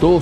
2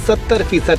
70%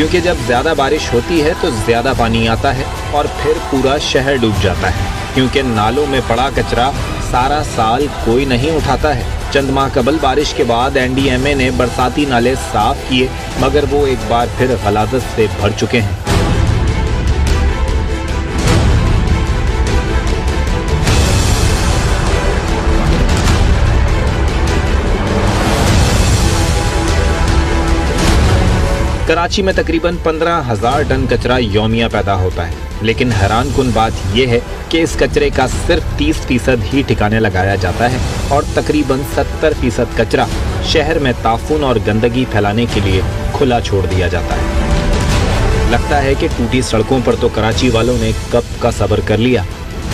کیونکہ جب زیادہ بارش ہوتی ہے تو زیادہ پانی آتا ہے اور پھر پورا شہر ڈوب جاتا ہے، کیونکہ نالوں میں پڑا کچرا سارا سال کوئی نہیں اٹھاتا ہے۔ چند ماہ قبل بارش کے بعد NDMA نے برساتی نالے صاف کیے، مگر وہ ایک بار پھر غلاظت سے بھر چکے ہیں۔ کراچی میں تقریباً 15,000 ٹن کچرا یومیہ پیدا ہوتا ہے، لیکن حیران کن بات یہ ہے کہ اس کچرے کا صرف 30% ہی ٹھکانے لگایا جاتا ہے اور تقریباً 70% کچرا شہر میں تعفن اور گندگی پھیلانے کے لیے کھلا چھوڑ دیا جاتا ہے۔ لگتا ہے کہ ٹوٹی سڑکوں پر تو کراچی والوں نے کب کا صبر کر لیا،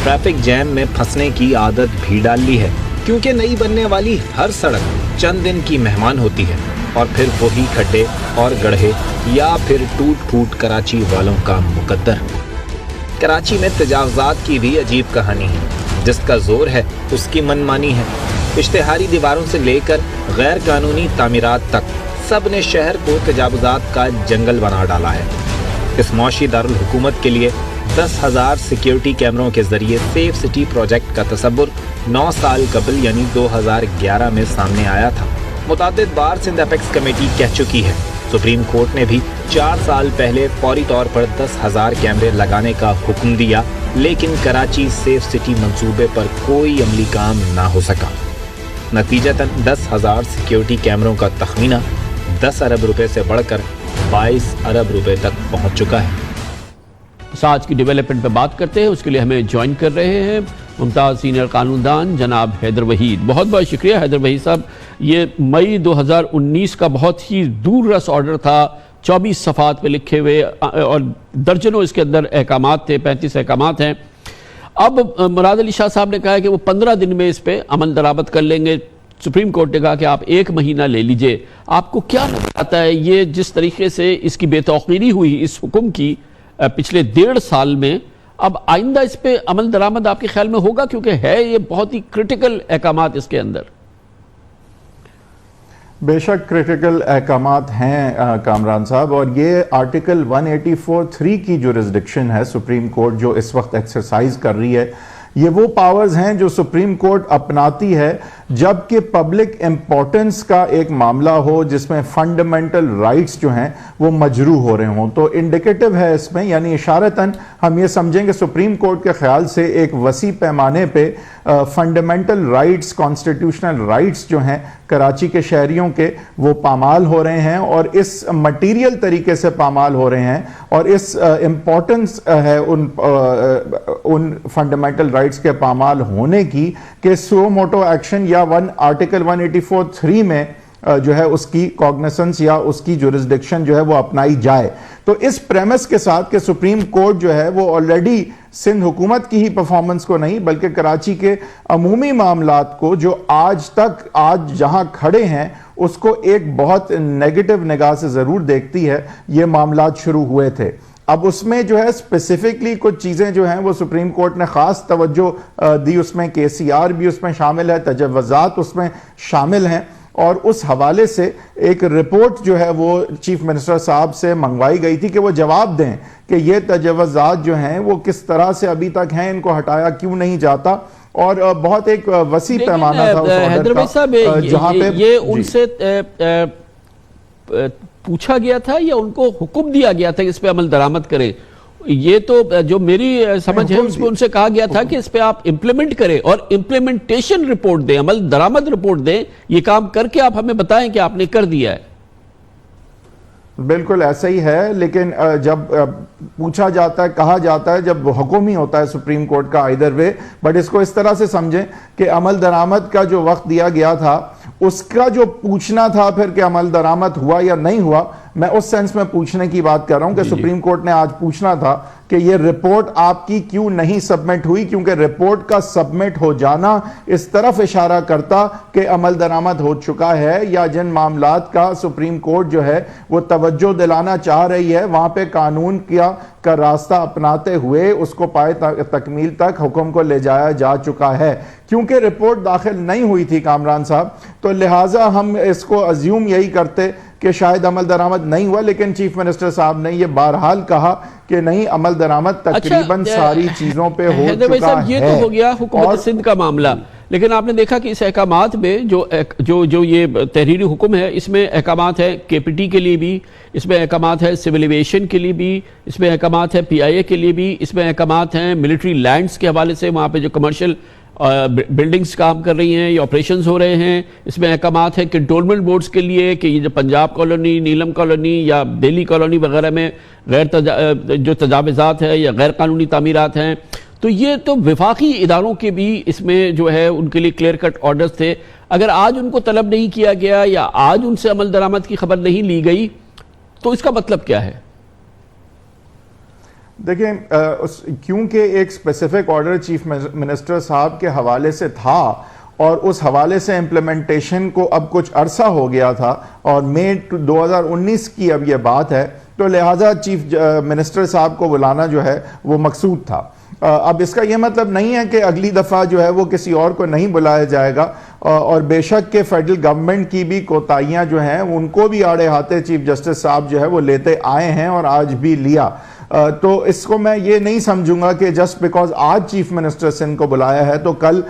ٹریفک جیم میں پھنسنے کی عادت بھی ڈال لی ہے، کیونکہ نئی بننے والی ہر سڑک چند دن کی مہمان ہوتی ہے اور پھر وہی کھڈے اور گڑھے یا پھر ٹوٹ پھوٹ کراچی والوں کا مقدر۔ کراچی میں تجاوزات کی بھی عجیب کہانی ہے، جس کا زور ہے اس کی من مانی ہے۔ اشتہاری دیواروں سے لے کر غیر قانونی تعمیرات تک سب نے شہر کو تجاوزات کا جنگل بنا ڈالا ہے۔ اس معاشی دارالحکومت کے لیے 10,000 سیکیورٹی کیمروں کے ذریعے سیف سٹی پروجیکٹ کا تصور 9 سال قبل یعنی 2011 میں سامنے آیا تھا۔ متعدد بار سندھ اپیکس کمیٹی کہہ چکی ہے، سپریم کورٹ نے بھی 4 سال پہلے فوری طور پر 10,000 کیمرے لگانے کا حکم دیا، لیکن کراچی سیف سٹی منصوبے پر کوئی عملی کام نہ ہو سکا۔ نتیجتاً 10,000 سیکیورٹی کیمروں کا تخمینہ 10 ارب روپے سے بڑھ کر 22 ارب روپے تک پہنچ چکا ہے۔ آج کی ڈیولپمنٹ پہ بات کرتے ہیں، اس کے لیے ہمیں جوائن کر رہے ہیں ممتاز سینئر قانون دان جناب حیدر وحید۔ بہت بہت شکریہ حیدر وحید صاحب۔ یہ مئی 2019 کا بہت ہی دور رس آرڈر تھا، 24 صفحات پہ لکھے ہوئے اور درجنوں اس کے اندر احکامات تھے، 35 احکامات ہیں۔ اب مراد علی شاہ صاحب نے کہا ہے کہ وہ 15 دن میں اس پہ عمل درآمد کر لیں گے۔ سپریم کورٹ نے کہا کہ آپ 1 مہینہ لے لیجئے۔ آپ کو کیا نظر آتا ہے یہ جس طریقے سے اس کی بے توقیری ہوئی اس حکم کی پچھلے 1.5 سال میں، اب آئندہ اس پہ عمل درآمد آپ کے خیال میں ہوگا؟ کیونکہ ہے یہ بہت ہی کرٹیکل احکامات اس کے اندر۔ بے شک کرٹیکل احکامات ہیں کامران صاحب، اور یہ آرٹیکل 184(3) کی جورسڈکشن ہے سپریم کورٹ جو اس وقت ایکسرسائز کر رہی ہے۔ یہ وہ پاورز ہیں جو سپریم کورٹ اپناتی ہے جب کہ پبلک امپورٹنس کا ایک معاملہ ہو جس میں فنڈامنٹل رائٹس جو ہیں وہ مجروح ہو رہے ہوں، تو انڈیکیٹو ہے اس میں، یعنی اشارتاً ہم یہ سمجھیں کہ سپریم کورٹ کے خیال سے ایک وسیع پیمانے پہ فنڈامنٹل رائٹس، کانسٹیٹیوشنل رائٹس جو ہیں کراچی کے شہریوں کے وہ پامال ہو رہے ہیں، اور اس مٹیریل طریقے سے پامال ہو رہے ہیں، اور اس امپورٹنس ہے ان فنڈامنٹل رائٹس کے پامال ہونے کی کہ سو موٹو ایکشن یا آرٹیکل 184(3) میں جو ہے اس کی کوگنیسنس یا اس کی جورسڈکشن جو ہے وہ اپنائی جائے۔ تو اس پریمس کے ساتھ کہ سپریم کورٹ جو ہے وہ آلریڈی سندھ حکومت کی ہی پرفارمنس کو نہیں بلکہ کراچی کے عمومی معاملات کو جو آج جہاں کھڑے ہیں اس کو ایک بہت نیگیٹو نگاہ سے ضرور دیکھتی ہے، یہ معاملات شروع ہوئے تھے۔ اب اس میں جو ہے اسپیسیفکلی کچھ چیزیں جو ہیں وہ سپریم کورٹ نے خاص توجہ دی، اس میں KCR بھی اس میں شامل ہے، تجاوزات اس میں شامل ہیں، اور اس حوالے سے ایک رپورٹ جو ہے وہ چیف منسٹر صاحب سے منگوائی گئی تھی کہ وہ جواب دیں کہ یہ تجاوزات جو ہیں وہ کس طرح سے ابھی تک ہیں، ان کو ہٹایا کیوں نہیں جاتا، اور بہت ایک وسیع پیمانہ تھا اس آرڈر کا جہاں پہ یہ ان سے پوچھا گیا تھا یا ان کو حکم دیا گیا تھا کہ اس پہ عمل درآمد کریں؟ یہ تو جو میری سمجھ ہے اس میں ان سے کہا گیا تھا کہ اس پہ آپ امپلیمنٹ کریں اور امپلیمنٹیشن رپورٹ دیں، عمل درآمد رپورٹ دیں، یہ کام کر کے آپ ہمیں بتائیں کہ آپ نے کر دیا ہے۔ بالکل ایسا ہی ہے، لیکن جب پوچھا جاتا ہے، کہا جاتا ہے، جب حکم ہی ہوتا ہے سپریم کورٹ کا ایدر وے، بٹ اس کو اس طرح سے سمجھیں کہ عمل درآمد کا جو وقت دیا گیا تھا اس کا جو پوچھنا تھا پھر کہ عمل درآمد ہوا یا نہیں ہوا، میں اس سینس میں پوچھنے کی بات کر رہا ہوں کہ سپریم کورٹ نے آج پوچھنا تھا کہ یہ رپورٹ آپ کی کیوں نہیں سبمٹ ہوئی، کیونکہ رپورٹ کا سبمٹ ہو جانا اس طرف اشارہ کرتا کہ عمل درآمد ہو چکا ہے، یا جن معاملات کا سپریم کورٹ جو ہے وہ توجہ دلانا چاہ رہی ہے وہاں پہ قانون کا راستہ اپناتے ہوئے اس کو پائے تکمیل تک حکم کو لے جایا جا چکا ہے۔ کیونکہ رپورٹ داخل نہیں ہوئی تھی کامران صاحب، تو لہٰذا ہم اس کو ازیوم یہی کرتے کہ شاید عمل درآمد نہیں ہوا، لیکن چیف منسٹر صاحب نے یہ بہرحال کہا کہ نہیں، عمل درآمد تقریباً ساری چیزوں پہ ہو چکا ہے۔ یہ تو ہو گیا حکومت سندھ کا معاملہ، لیکن آپ نے دیکھا کہ اس احکامات میں جو یہ تحریری حکم ہے، اس میں احکامات ہیں کے پی ٹی کے لیے بھی، اس میں احکامات ہے سول ایویشن کے لیے بھی، اس میں احکامات ہے پی آئی اے کے لیے بھی، اس میں احکامات ہیں ملٹری لینڈز کے حوالے سے، وہاں پہ جو کمرشل بلڈنگز کام کر رہی ہیں یا آپریشنز ہو رہے ہیں، اس میں احکامات ہیں کنٹرولمنٹ بورڈز کے لیے کہ یہ جو پنجاب کالونی، نیلم کالونی یا دہلی کالونی وغیرہ میں جو تجاوزات ہیں یا غیر قانونی تعمیرات ہیں، تو یہ تو وفاقی اداروں کے بھی اس میں جو ہے ان کے لیے کلیئر کٹ آرڈرز تھے۔ اگر آج ان کو طلب نہیں کیا گیا یا آج ان سے عمل درآمد کی خبر نہیں لی گئی تو اس کا مطلب کیا ہے؟ دیکھیں، کیونکہ ایک اسپیسیفک آرڈر چیف منسٹر صاحب کے حوالے سے تھا اور اس حوالے سے امپلیمنٹیشن کو اب کچھ عرصہ ہو گیا تھا اور مئی 2019 کی اب یہ بات ہے، تو لہٰذا چیف منسٹر صاحب کو بلانا جو ہے وہ مقصود تھا۔ اب اس کا یہ مطلب نہیں ہے کہ اگلی دفعہ جو ہے وہ کسی اور کو نہیں بلایا جائے گا، اور بے شک کہ فیڈرل گورنمنٹ کی بھی کوتاہیاں جو ہیں ان کو بھی آڑے ہاتھے چیف جسٹس صاحب جو ہے وہ لیتے آئے ہیں اور آج بھی لیا۔ تو اس کو میں یہ نہیں سمجھوں گا کہ جسٹ بیکاز آج چیف منسٹر سندھ کو بلایا ہے تو کل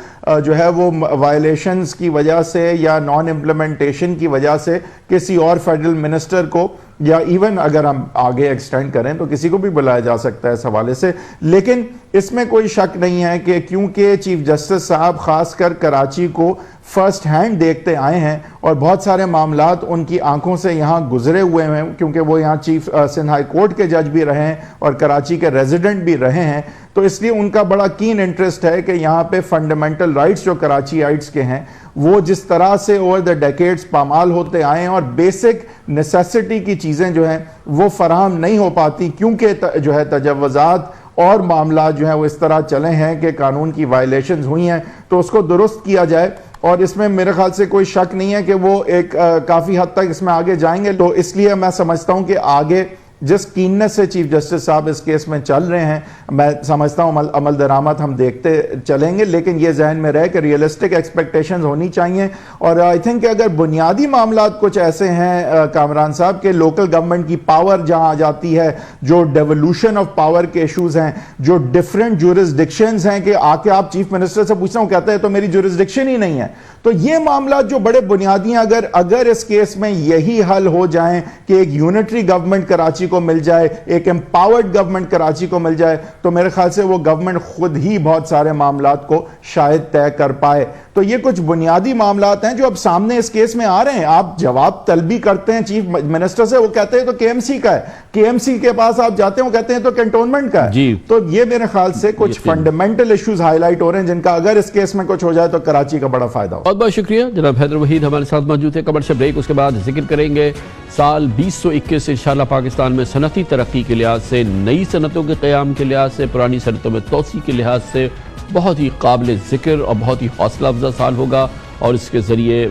جو ہے وہ وائلیشنز کی وجہ سے یا نان امپلیمنٹیشن کی وجہ سے کسی اور فیڈرل منسٹر کو، یا ایون اگر ہم آگے ایکسٹینڈ کریں تو کسی کو بھی بلایا جا سکتا ہے اس حوالے سے۔ لیکن اس میں کوئی شک نہیں ہے کہ کیونکہ چیف جسٹس صاحب خاص کر کراچی کو فرسٹ ہینڈ دیکھتے آئے ہیں اور بہت سارے معاملات ان کی آنکھوں سے یہاں گزرے ہوئے ہیں، کیونکہ وہ یہاں چیف سندھ ہائی کورٹ کے جج بھی رہے ہیں اور کراچی کے ریزیڈنٹ بھی رہے ہیں، تو اس لیے ان کا بڑا کین انٹرسٹ ہے کہ یہاں پہ فنڈامنٹل رائٹس جو کراچی آئٹس کے ہیں وہ جس طرح سے اوور دا ڈیکیڈز پامال ہوتے آئے ہیں اور بیسک نیسیسٹی کی چیزیں جو ہیں وہ فراہم نہیں ہو پاتی، کیونکہ جو ہے تجاوزات اور معاملات جو ہیں وہ اس طرح چلے ہیں کہ قانون کی وائلیشنز ہوئی ہیں، تو اس کو درست کیا جائے۔ اور اس میں میرے خیال سے کوئی شک نہیں ہے کہ وہ ایک کافی حد تک اس میں آگے جائیں گے، تو اس لیے میں سمجھتا ہوں کہ آگے جس کیننس سے چیف جسٹس صاحب اس کیس میں چل رہے ہیں، میں سمجھتا ہوں عمل درآمد ہم دیکھتے چلیں گے، لیکن یہ ذہن میں رہے کہ ریئلسٹک ایکسپیکٹیشنز ہونی چاہیے۔ اور آئی تھنک کہ اگر بنیادی معاملات کچھ ایسے ہیں کامران صاحب کہ لوکل گورنمنٹ کی پاور جہاں آ جاتی ہے، جو ڈیولوشن آف پاور کے ایشوز ہیں، جو ڈیفرنٹ جورسڈکشنز ہیں کہ آ کے آپ چیف منسٹر سے پوچھتا ہوں کہتے ہیں تو میری جورسڈکشن ہی نہیں ہے، تو یہ معاملات جو بڑے بنیادی ہیں اگر اس کیس میں یہی حل ہو جائیں کہ ایک یونٹری گورنمنٹ کراچی کو مل جائے، ایک امپاورڈ گورنمنٹ کراچی کو مل جائے، تو میرے خیال سے وہ گورنمنٹ خود ہی بہت سارے معاملات کو شاید طے کر پائے۔ تو یہ کچھ بنیادی معاملات ہیں جو اب سامنے اس کیس میں آ رہے ہیں۔ آپ جواب طلبی کرتے ہیں چیف منسٹر سے، وہ کہتے ہیں تو کے ایم سی کا ہے، کے ایم سی کے پاس آپ جاتے ہیں وہ کہتے ہیں تو کنٹونمنٹ کا ہے۔ تو یہ میرے خیال سے کچھ فنڈامنٹل ایشوز ہائی لائٹ ہو رہے ہیں جن کا اگر اس کیس میں کچھ ہو جائے تو کراچی کا بڑا فائدہ ہو۔ بہت بہت شکریہ جناب حیدر وحید ہمارے ساتھ موجود ہے۔ کمرشل بریک، اس کے بعد ذکر کریں گے سال 2021 انشاءاللہ پاکستان میں صنعتی ترقی کے لحاظ سے، نئی صنعتوں کے قیام کے لحاظ سے، پرانی صنعتوں میں توسیع کے لحاظ سے بہت ہی قابل ذکر اور بہت ہی حوصلہ افزا سال ہوگا، اور اس کے ذریعے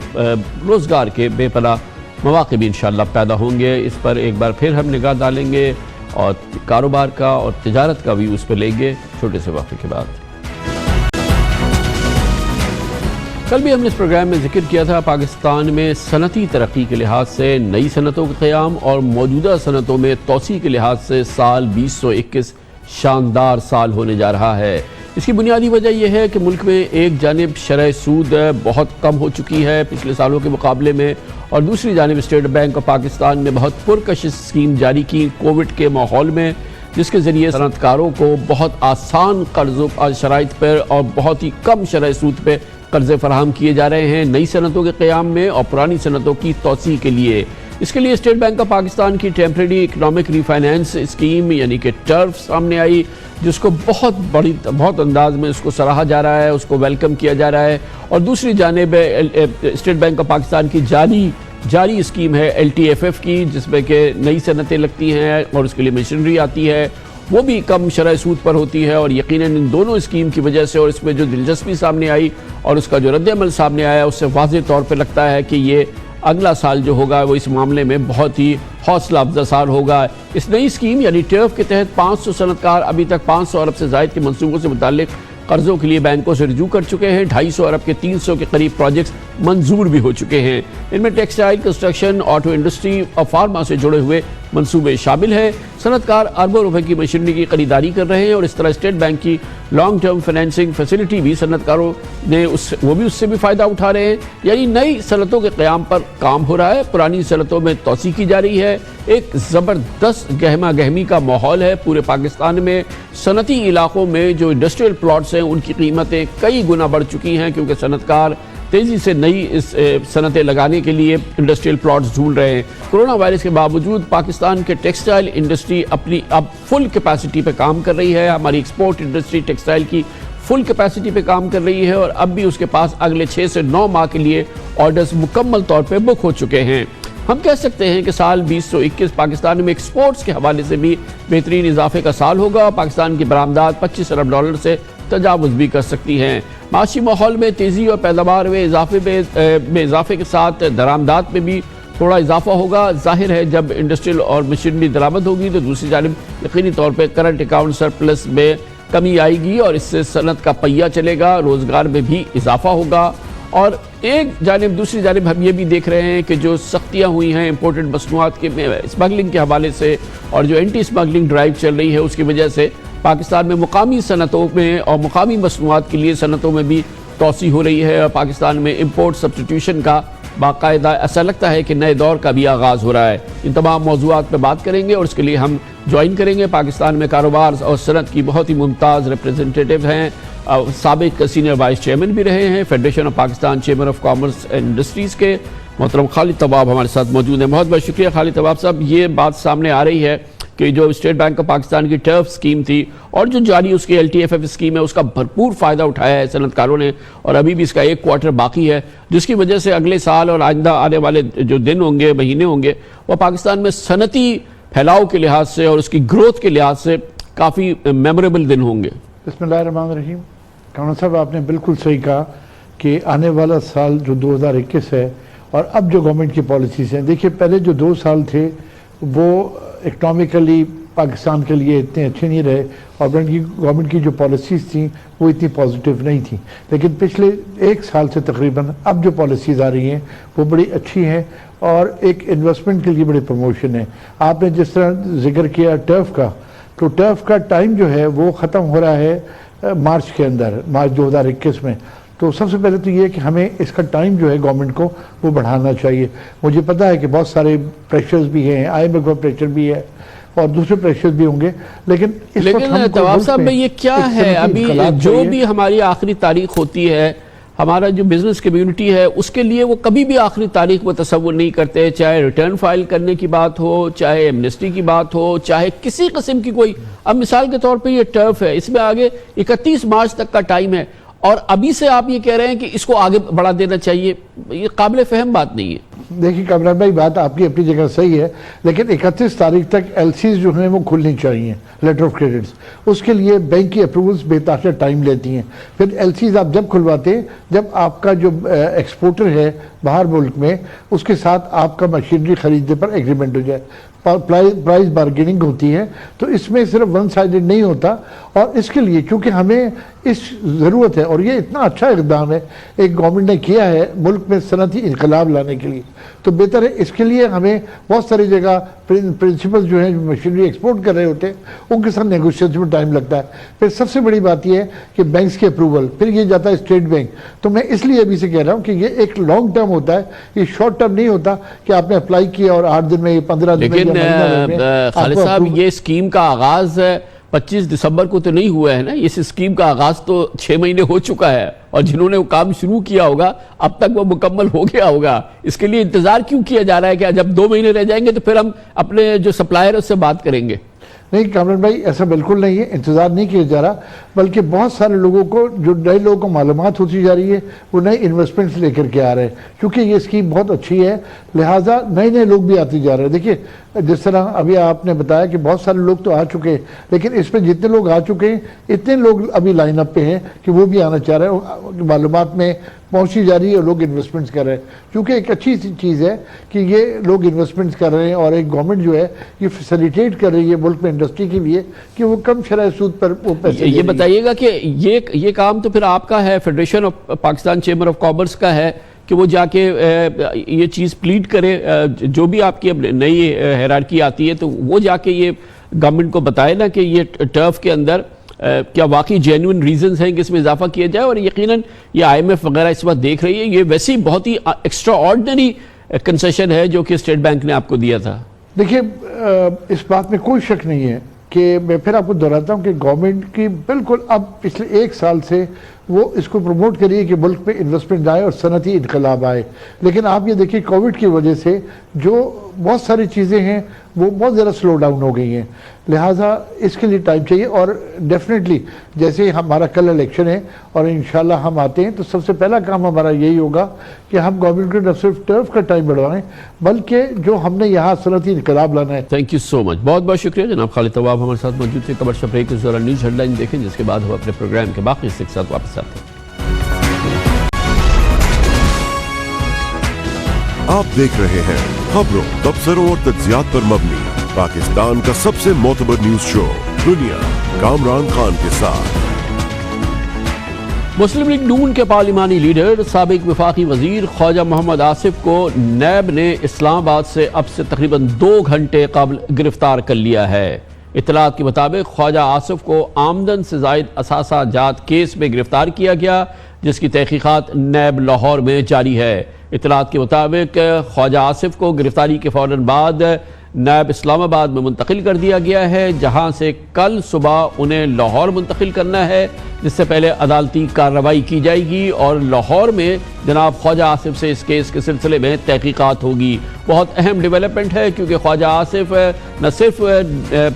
روزگار کے بے پناہ مواقع بھی انشاءاللہ پیدا ہوں گے۔ اس پر ایک بار پھر ہم نگاہ ڈالیں گے اور کاروبار کا اور تجارت کا بھی اس پہ لیں گے چھوٹے سے وقفے کے بعد۔ کل بھی ہم نے اس پروگرام میں ذکر کیا تھا پاکستان میں صنعتی ترقی کے لحاظ سے، نئی صنعتوں کا قیام اور موجودہ صنعتوں میں توسیع کے لحاظ سے سال 2021 شاندار سال ہونے جا رہا ہے۔ اس کی بنیادی وجہ یہ ہے کہ ملک میں ایک جانب شرح سود بہت کم ہو چکی ہے پچھلے سالوں کے مقابلے میں، اور دوسری جانب اسٹیٹ بینک آف پاکستان نے بہت پرکشش اسکیم جاری کی کووڈ کے ماحول میں، جس کے ذریعے صنعت کاروں کو بہت آسان قرضوں شرائط پر اور بہت ہی کم شرح سود پہ قرضے فراہم کیے جا رہے ہیں نئی صنعتوں کے قیام میں اور پرانی صنعتوں کی توسیع کے لیے۔ اس کے لیے اسٹیٹ بینک آف پاکستان کی ٹیمپریری اکنامک ری فائنینس اسکیم یعنی کہ ٹرف سامنے آئی، جس کو بہت انداز میں اس کو سراہا جا رہا ہے، اس کو ویلکم کیا جا رہا ہے۔ اور دوسری جانب اسٹیٹ بینک آف پاکستان کی جاری اسکیم ہے LTFF کی، جس میں کہ نئی صنعتیں لگتی ہیں اور اس کے لیے مشینری آتی ہے، وہ بھی کم شرح سود پر ہوتی ہے۔ اور یقیناً ان دونوں اسکیم کی وجہ سے اور اس میں جو دلچسپی سامنے آئی اور اس کا جو رد عمل سامنے آیا، اس سے واضح طور پہ لگتا ہے کہ یہ اگلا سال جو ہوگا وہ اس معاملے میں بہت ہی حوصلہ افزا سال ہوگا۔ اس نئی اسکیم یعنی ٹرف کے تحت 500 صنعت کار ابھی تک 500 ارب سے زائد کے منصوبوں سے متعلق قرضوں کے لیے بینکوں سے رجوع کر چکے ہیں۔ 250 ارب کے 300 کے قریب پروجیکٹس منظور بھی ہو چکے ہیں۔ ان میں ٹیکسٹائل، کنسٹرکشن، آٹو انڈسٹری اور فارما سے جڑے ہوئے منصوبے شامل ہیں۔ صنعت کار اربوں روپے کی مشینری کی خریداری کر رہے ہیں اور اس طرح اسٹیٹ بینک کی لانگ ٹرم فائنینسنگ فیسلٹی بھی صنعت کاروں نے اس سے بھی فائدہ اٹھا رہے ہیں۔ یعنی نئی صنعتوں کے قیام پر کام ہو رہا ہے، پرانی صنعتوں میں توسیع کی جا رہی ہے۔ ایک زبردست گہما گہمی کا ماحول ہے پورے پاکستان میں۔ صنعتی علاقوں میں جو انڈسٹریل پلاٹس ہیں ان کی قیمتیں کئی گنا بڑھ چکی ہیں کیونکہ صنعت کار تیزی سے نئی صنعتیں لگانے کے لیے انڈسٹریل پلاٹس ڈھونڈ رہے ہیں۔ کرونا وائرس کے باوجود پاکستان کے ٹیکسٹائل انڈسٹری اپنی اب فل کیپیسٹی پہ کام کر رہی ہے۔ ہماری ایکسپورٹ انڈسٹری ٹیکسٹائل کی فل کیپیسٹی پہ کام کر رہی ہے اور اب بھی اس کے پاس اگلے 6 سے 9 ماہ کے لیے آرڈرز مکمل طور پہ بک ہو چکے ہیں۔ ہم کہہ سکتے ہیں کہ سال 2021 پاکستان میں ایکسپورٹس کے حوالے سے بھی بہترین اضافے کا سال ہوگا۔ پاکستان کی برآمدات 25 ارب ڈالر سے تجاوز بھی کر سکتی ہیں۔ معاشی ماحول میں تیزی اور پیداوار میں اضافے کے ساتھ درآمدات میں بھی تھوڑا اضافہ ہوگا۔ ظاہر ہے جب انڈسٹریل اور مشینری درآمد ہوگی تو دوسری جانب یقینی طور پہ کرنٹ اکاؤنٹ سرپلس میں کمی آئے گی اور اس سے صنعت کا پہیہ چلے گا، روزگار میں بھی اضافہ ہوگا۔ اور دوسری جانب ہم یہ بھی دیکھ رہے ہیں کہ جو سختیاں ہوئی ہیں امپورٹڈ مصنوعات کے اسمگلنگ کے حوالے سے اور جو اینٹی اسمگلنگ ڈرائیو چل رہی ہے اس کی وجہ سے پاکستان میں مقامی صنعتوں میں اور مقامی مصنوعات کے لیے صنعتوں میں بھی توسیع ہو رہی ہے اور پاکستان میں امپورٹ سبسٹیٹیوشن کا باقاعدہ ایسا لگتا ہے کہ نئے دور کا بھی آغاز ہو رہا ہے۔ ان تمام موضوعات پہ بات کریں گے اور اس کے لیے ہم جوائن کریں گے پاکستان میں کاروبار اور صنعت کی بہت ہی ممتاز ریپریزنٹیٹیو ہیں، سابق سینئر وائس چیئرمین بھی رہے ہیں federation of Pakistan chamber of commerce and industries کے محترم خالد طباب ہمارے ساتھ موجود ہیں۔ بہت بہت شکریہ خالد طباب صاحب۔ یہ بات سامنے آ رہی ہے کہ جو اسٹیٹ بینک آف پاکستان کی ٹرف سکیم تھی اور جو جاری اس کی LTFF سکیم ہے اس کا بھرپور فائدہ اٹھایا ہے صنعت کاروں نے اور ابھی بھی اس کا 1 کوارٹر باقی ہے جس کی وجہ سے اگلے سال اور آئندہ آنے والے جو دن ہوں گے مہینے ہوں گے وہ پاکستان میں صنعتی پھیلاؤ کے لحاظ سے اور اس کی گروتھ کے لحاظ سے کافی میموریبل دن ہوں گے۔ بسم اللہ الرحمن الرحیم۔ کامران صاحب آپ نے بالکل صحیح کہا کہ آنے والا سال جو 2021 ہے اور اب جو گورنمنٹ کی پالیسیز ہیں، دیکھیے پہلے جو 2 سال تھے وہ اکنامکلی پاکستان کے لیے اتنے اچھے نہیں رہے اور گورنمنٹ کی جو پالیسیز تھیں وہ اتنی پازیٹیو نہیں تھیں، لیکن پچھلے 1 سال سے تقریباً اب جو پالیسیز آ رہی ہیں وہ بڑی اچھی ہیں اور ایک انویسٹمنٹ کے لیے بڑی پروموشن ہے۔ آپ نے جس طرح ذکر کیا ٹرف کا، تو ٹرف کا ٹائم جو ہے وہ ختم ہو رہا ہے مارچ کے اندر، مارچ 2021 میں۔ تو سب سے پہلے تو یہ کہ ہمیں اس کا ٹائم جو ہے گورنمنٹ کو وہ بڑھانا چاہیے۔ مجھے پتہ ہے کہ بہت سارے پریشرز بھی ہیں، IMF کا پریشر بھی ہے اور دوسرے پریشرز بھی ہوں گے، لیکن طباب صاحب میں یہ کیا ہے ابھی جو بھی ہماری آخری تاریخ ہوتی ہے ہمارا جو بزنس کمیونٹی ہے اس کے لیے وہ کبھی بھی آخری تاریخ کو تصور نہیں کرتے، چاہے ریٹرن فائل کرنے کی بات ہو، چاہے ایمنسٹی کی بات ہو، چاہے کسی قسم کی کوئی، اب مثال کے طور پہ یہ ٹرف ہے اس میں آگے 31 مارچ تک کا ٹائم ہے اور ابھی سے آپ یہ کہہ رہے ہیں کہ اس کو آگے بڑھا دینا چاہیے، یہ قابل فہم بات نہیں ہے۔ دیکھیے کامران بھائی بات آپ کی اپنی جگہ صحیح ہے، لیکن 31 تاریخ تک LCs جو ہیں وہ کھلنی چاہیے، لیٹر آف کریڈٹس، اس کے لیے بینک کی اپروولز بے تحاشا ٹائم لیتی ہیں۔ پھر LCs آپ جب کھلواتے ہیں جب آپ کا جو ایکسپورٹر ہے باہر ملک میں اس کے ساتھ آپ کا مشینری خریدنے پر ایگریمنٹ ہو جائے، پرائز بارگیننگ ہوتی ہے، تو اس میں صرف ون سائیڈڈ نہیں ہوتا اور اس کے لیے چونکہ ہمیں اس ضرورت ہے اور یہ اتنا اچھا اقدام ہے ایک گورنمنٹ نے کیا ہے ملک میں صنعتی انقلاب لانے کے لیے، تو بہتر ہے اس کے لیے ہمیں بہت ساری جگہ پرنسپل جو ہیں جو مشینری ایکسپورٹ کر رہے ہوتے ہیں ان کے ساتھ نیگوشیشن میں ٹائم لگتا ہے۔ پھر سب سے بڑی بات یہ ہے کہ بینکس کے اپروول، پھر یہ جاتا ہے اسٹیٹ بینک، تو میں اس لیے ابھی سے کہہ رہا ہوں کہ یہ ایک لانگ ٹرم ہوتا ہے، یہ شارٹ ٹرم نہیں ہوتا کہ آپ نے اپلائی کیا اور 8 دن میں 15 دن میں۔ لیکن خالد صاحب یہ اسکیم کا آغاز 25 دسمبر کو تو نہیں ہوا ہے نا، اس اسکیم کا آغاز تو 6 مہینے ہو چکا ہے اور جنہوں نے وہ کام شروع کیا ہوگا اب تک وہ مکمل ہو گیا ہوگا، اس کے لیے انتظار کیوں کیا جا رہا ہے کہ جب 2 مہینے رہ جائیں گے تو پھر ہم اپنے جو سپلائر اس سے بات کریں گے؟ نہیں کامران بھائی ایسا بالکل نہیں ہے، انتظار نہیں کیا جا رہا، بلکہ بہت سارے لوگوں کو جو نئے لوگوں کو معلومات ہوتی جا رہی ہے وہ نئے انویسٹمنٹس لے کر کے آ رہے ہیں، کیونکہ یہ اسکیم بہت اچھی ہے لہٰذا نئے لوگ بھی آتے جا رہے ہیں۔ دیکھیے جس طرح ابھی آپ نے بتایا کہ بہت سارے لوگ تو آ چکے ہیں، لیکن اس میں جتنے لوگ آ چکے ہیں اتنے لوگ ابھی لائن اپ پہ ہیں کہ وہ بھی آنا چاہ رہے ہیں، معلومات میں پہنچی جا رہی ہے اور لوگ انویسٹمنٹس کر رہے ہیں. کیونکہ ایک اچھی سی چیز ہے کہ یہ لوگ انویسٹمنٹس کر رہے ہیں اور ایک گورنمنٹ جو ہے یہ فیسیلیٹیٹ کر رہی ہے ملک میں انڈسٹری کے لیے کہ وہ کم شرح سود پر وہ پیسے. یہ بتائیے گا کہ یہ کام تو پھر آپ کا ہے, federation of Pakistan chamber of commerce کا ہے کہ وہ جا کے یہ چیز پلیڈ کرے, جو بھی آپ کی نئی ہیرارکی آتی ہے تو وہ جا کے یہ گورنمنٹ کو بتائے نا کہ یہ ٹرف کے اندر کیا واقعی جینوئن ریزنز ہیں کہ اس میں اضافہ کیا جائے. اور یقیناً یہ آئی ایم ایف وغیرہ اس وقت دیکھ رہی ہے, یہ ویسے ہی بہت ہی ایکسٹرا آرڈنری کنسیشن ہے جو کہ اسٹیٹ بینک نے آپ کو دیا تھا. دیکھیے اس بات میں کوئی شک نہیں ہے کہ میں پھر آپ کو دہراتا ہوں کہ گورنمنٹ کی بالکل اب پچھلے 1 سال سے وہ اس کو پروموٹ کریے کہ ملک میں انویسٹمنٹ آئے اور صنعتی انقلاب آئے. لیکن آپ یہ دیکھیے کووڈ کی وجہ سے جو بہت ساری چیزیں ہیں وہ بہت زیادہ سلو ڈاؤن ہو گئی ہیں, لہٰذا اس کے لیے ٹائم چاہیے. اور ڈیفینیٹلی جیسے ہمارا کل الیکشن ہے اور انشاءاللہ ہم آتے ہیں تو سب سے پہلا کام ہمارا یہی ہوگا کہ ہم گورنمنٹ کو نہ صرف ٹرف کا ٹائم بڑھوائیں بلکہ جو ہم نے یہاں صنعتی انقلاب لانا ہے. تھینک یو سو مچ, بہت بہت شکریہ جناب خالد طواب ہمارے ساتھ موجود تھے. کمرشل بریک کے دوران نیوز ہیڈ لائن دیکھیں جس کے بعد ہم اپنے پروگرام کے باقی حصے کے ساتھ واپس آتے ہیں. آپ دیکھ رہے ہیں خبروں, تبصروں اور تجزیات پر مبنی پاکستان کا سب سے معتبر نیوز شو دنیا, کامران خان کے ساتھ. مسلم لیگ نون کے پارلیمانی لیڈر سابق وفاقی وزیر خواجہ محمد آصف کو نیب نے اسلام آباد سے اب سے تقریباً 2 گھنٹے قبل گرفتار کر لیا ہے. اطلاعات کے مطابق خواجہ آصف کو آمدن سے زائد اثاثہ جات کیس میں گرفتار کیا گیا جس کی تحقیقات نیب لاہور میں جاری ہے. اطلاعات کے مطابق خواجہ آصف کو گرفتاری کے فوراً بعد نیب اسلام آباد میں منتقل کر دیا گیا ہے جہاں سے کل صبح انہیں لاہور منتقل کرنا ہے جس سے پہلے عدالتی کارروائی کی جائے گی اور لاہور میں جناب خواجہ آصف سے اس کیس کے سلسلے میں تحقیقات ہوگی. بہت اہم ڈیولپمنٹ ہے کیونکہ خواجہ آصف نہ صرف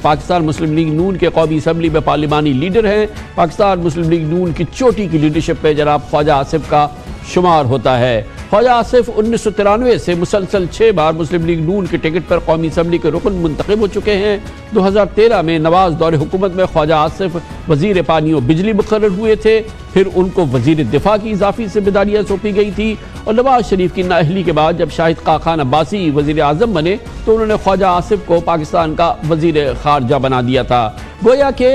پاکستان مسلم لیگ نون کے قومی اسمبلی میں پارلیمانی لیڈر ہیں, پاکستان مسلم لیگ نون کی چوٹی کی لیڈرشپ پہ جناب خواجہ آصف کا شمار ہوتا ہے. خواجہ آصف 1993 سے مسلسل 6 بار مسلم لیگ نون کے ٹکٹ پر قومی اسمبلی کے رکن منتخب ہو چکے ہیں. 2013 میں نواز دور حکومت میں خواجہ آصف وزیر پانی و بجلی مقرر ہوئے تھے, پھر ان کو وزیر دفاع کی اضافی ذمہ داریاں سونپی گئی تھی اور نواز شریف کی نااہلی کے بعد جب شاہد خاقان عباسی وزیر اعظم بنے تو انہوں نے خواجہ آصف کو پاکستان کا وزیر خارجہ بنا دیا تھا. گویا کہ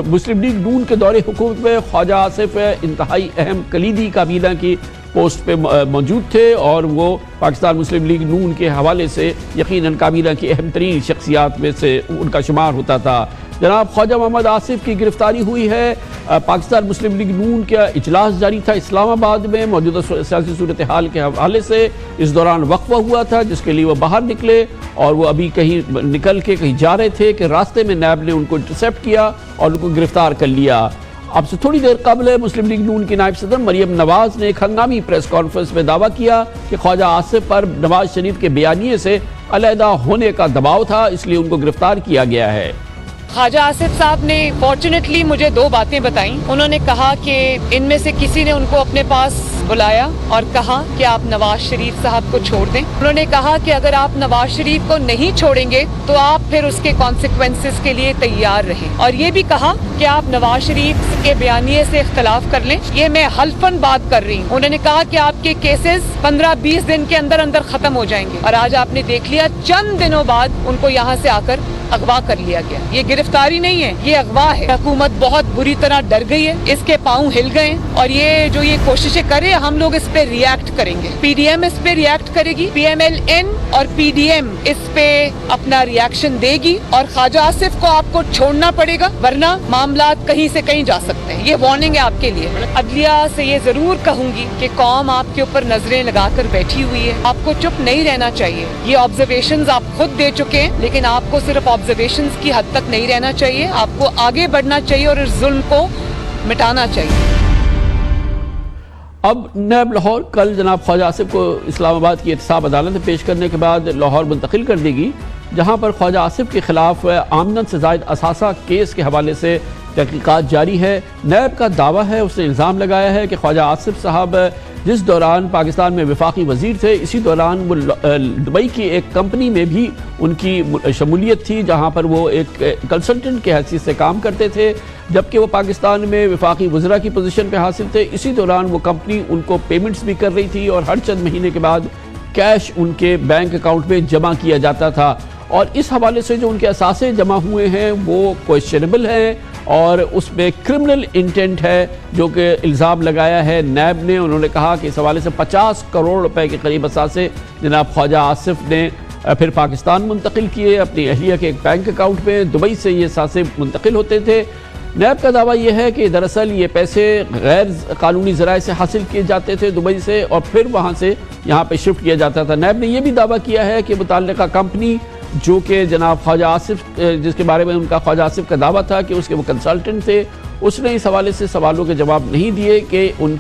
مسلم لیگ نون کے دور حکومت میں خواجہ آصف انتہائی اہم کلیدی کابینہ کی پوسٹ پہ موجود تھے اور وہ پاکستان مسلم لیگ نون کے حوالے سے یقیناً کابینہ کی اہم ترین شخصیات میں سے ان کا شمار ہوتا تھا. جناب خواجہ محمد آصف کی گرفتاری ہوئی ہے. پاکستان مسلم لیگ نون کا اجلاس جاری تھا اسلام آباد میں موجودہ سیاسی صورتحال کے حوالے سے. اس دوران وقفہ ہوا تھا جس کے لیے وہ باہر نکلے اور وہ ابھی کہیں نکل کے کہیں جا رہے تھے کہ راستے میں نیب نے ان کو انٹرسیپٹ کیا اور ان کو گرفتار کر لیا. اب سے تھوڑی دیر قبل مسلم لیگ نون کی نائب صدر مریم نواز نے ایک ہنگامی پریس کانفرنس میں دعویٰ کیا کہ خواجہ آصف پر نواز شریف کے بیانیے سے علیحدہ ہونے کا دباؤ تھا, اس لیے ان کو گرفتار کیا گیا ہے. خواجہ آصف صاحب نے فارچونیٹلی مجھے 2 باتیں بتائیں. انہوں نے کہا کہ ان میں سے کسی نے ان کو اپنے پاس بلایا اور کہا کہ آپ نواز شریف صاحب کو چھوڑ دیں. انہوں نے کہا کہ اگر آپ نواز شریف کو نہیں چھوڑیں گے تو آپ پھر اس کے کانسیکوینسز کے لیے تیار رہیں, اور یہ بھی کہا کہ آپ نواز شریف کے بیانیے سے اختلاف کر لیں. یہ میں حلفاً بات کر رہی ہوں. انہوں نے کہا کہ آپ کے کیسز 15-20 دن کے اندر اندر ختم ہو جائیں گے, اور آج آپ نے دیکھ لیا چند دنوں بعد ان کو یہاں سے آ کر اغوا کر لیا گیا. یہ گرفتاری نہیں ہے, یہ اغوا ہے. حکومت بہت بری طرح ڈر گئی ہے, اس کے پاؤں ہل گئے ہیں, اور یہ جو یہ کوششیں کرے ہم لوگ اس پہ ریاکٹ کریں گے. پی ڈی ایم اس پہ ریاکٹ کرے گی, پی ایم ایل این اور پی ڈی ایم اس پہ اپنا ریاکشن دے گی, اور خواجہ آصف کو آپ کو چھوڑنا پڑے گا ورنہ معاملات کہیں سے کہیں جا سکتے ہیں. یہ وارننگ ہے آپ کے لیے. عدلیہ سے یہ ضرور کہوں گی کہ قوم آپ کے اوپر نظریں لگا کر بیٹھی ہوئی ہے, آپ کو چپ نہیں رہنا چاہیے. یہ آبزرویشنز آپ خود دے چکے ہیں, لیکن آپ کو صرف آبزرویشنز کی حد تک نہیں رہنا چاہیے, آپ کو آگے بڑھنا چاہیے اور اس ظلم کو مٹانا چاہیے. اب نیب لاہور کل جناب خواجہ آصف کو اسلام آباد کی احتساب عدالت میں پیش کرنے کے بعد لاہور منتقل کر دے گی جہاں پر خواجہ آصف کے خلاف آمدن سے زائد اثاثہ کیس کے حوالے سے تحقیقات جاری ہے. نیب کا دعویٰ ہے, اس نے الزام لگایا ہے کہ خواجہ آصف صاحب جس دوران پاکستان میں وفاقی وزیر تھے، اسی دوران وہ دبئی کی ایک کمپنی میں بھی ان کی شمولیت تھی، جہاں پر وہ ایک کنسلٹنٹ کے حیثیت سے کام کرتے تھے، جبکہ وہ پاکستان میں وفاقی وزراء کی پوزیشن پہ حاصل تھے۔ اسی دوران وہ کمپنی ان کو پیمنٹس بھی کر رہی تھی اور ہر چند مہینے کے بعد کیش ان کے بینک اکاؤنٹ میں جمع کیا جاتا تھا، اور اس حوالے سے جو ان کے اثاثے جمع ہوئے ہیں وہ کویسچنیبل ہیں، اور اس میں کرمنل انٹینٹ ہے جو کہ الزام لگایا ہے نیب نے۔ انہوں نے کہا کہ اس حوالے سے 50 کروڑ روپے کے قریب اثاثے جناب خواجہ آصف نے پھر پاکستان منتقل کیے اپنی اہلیہ کے ایک بینک اکاؤنٹ میں۔ دبئی سے یہ اثاثے منتقل ہوتے تھے۔ نیب کا دعویٰ یہ ہے کہ دراصل یہ پیسے غیر قانونی ذرائع سے حاصل کیے جاتے تھے دبئی سے، اور پھر وہاں سے یہاں پہ شفٹ کیا جاتا تھا۔ نیب نے یہ بھی دعویٰ کیا ہے کہ متعلقہ کمپنی جو کہ جناب خواجہ آصف، جس کے بارے میں ان کا خواجہ آصف کا دعویٰ تھا کہ اس کے وہ کنسلٹنٹ تھے، اس نے اس حوالے سے سوالوں کے جواب نہیں دیے کہ ان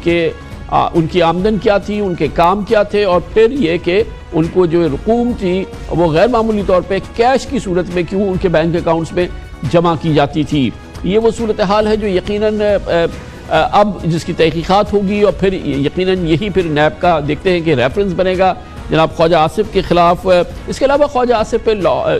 کی آمدن کیا تھی، ان کے کام کیا تھے، اور پھر یہ کہ ان کو جو رقوم تھی وہ غیر معمولی طور پہ کیش کی صورت میں کیوں ان کے بینک اکاؤنٹس میں جمع کی جاتی تھی۔ یہ وہ صورتحال ہے جو یقیناً اب جس کی تحقیقات ہوگی، اور پھر یقیناً یہی پھر نیب کا دیکھتے ہیں کہ ریفرنس بنے گا جناب خواجہ آصف کے خلاف۔ اس کے علاوہ خواجہ آصف پہ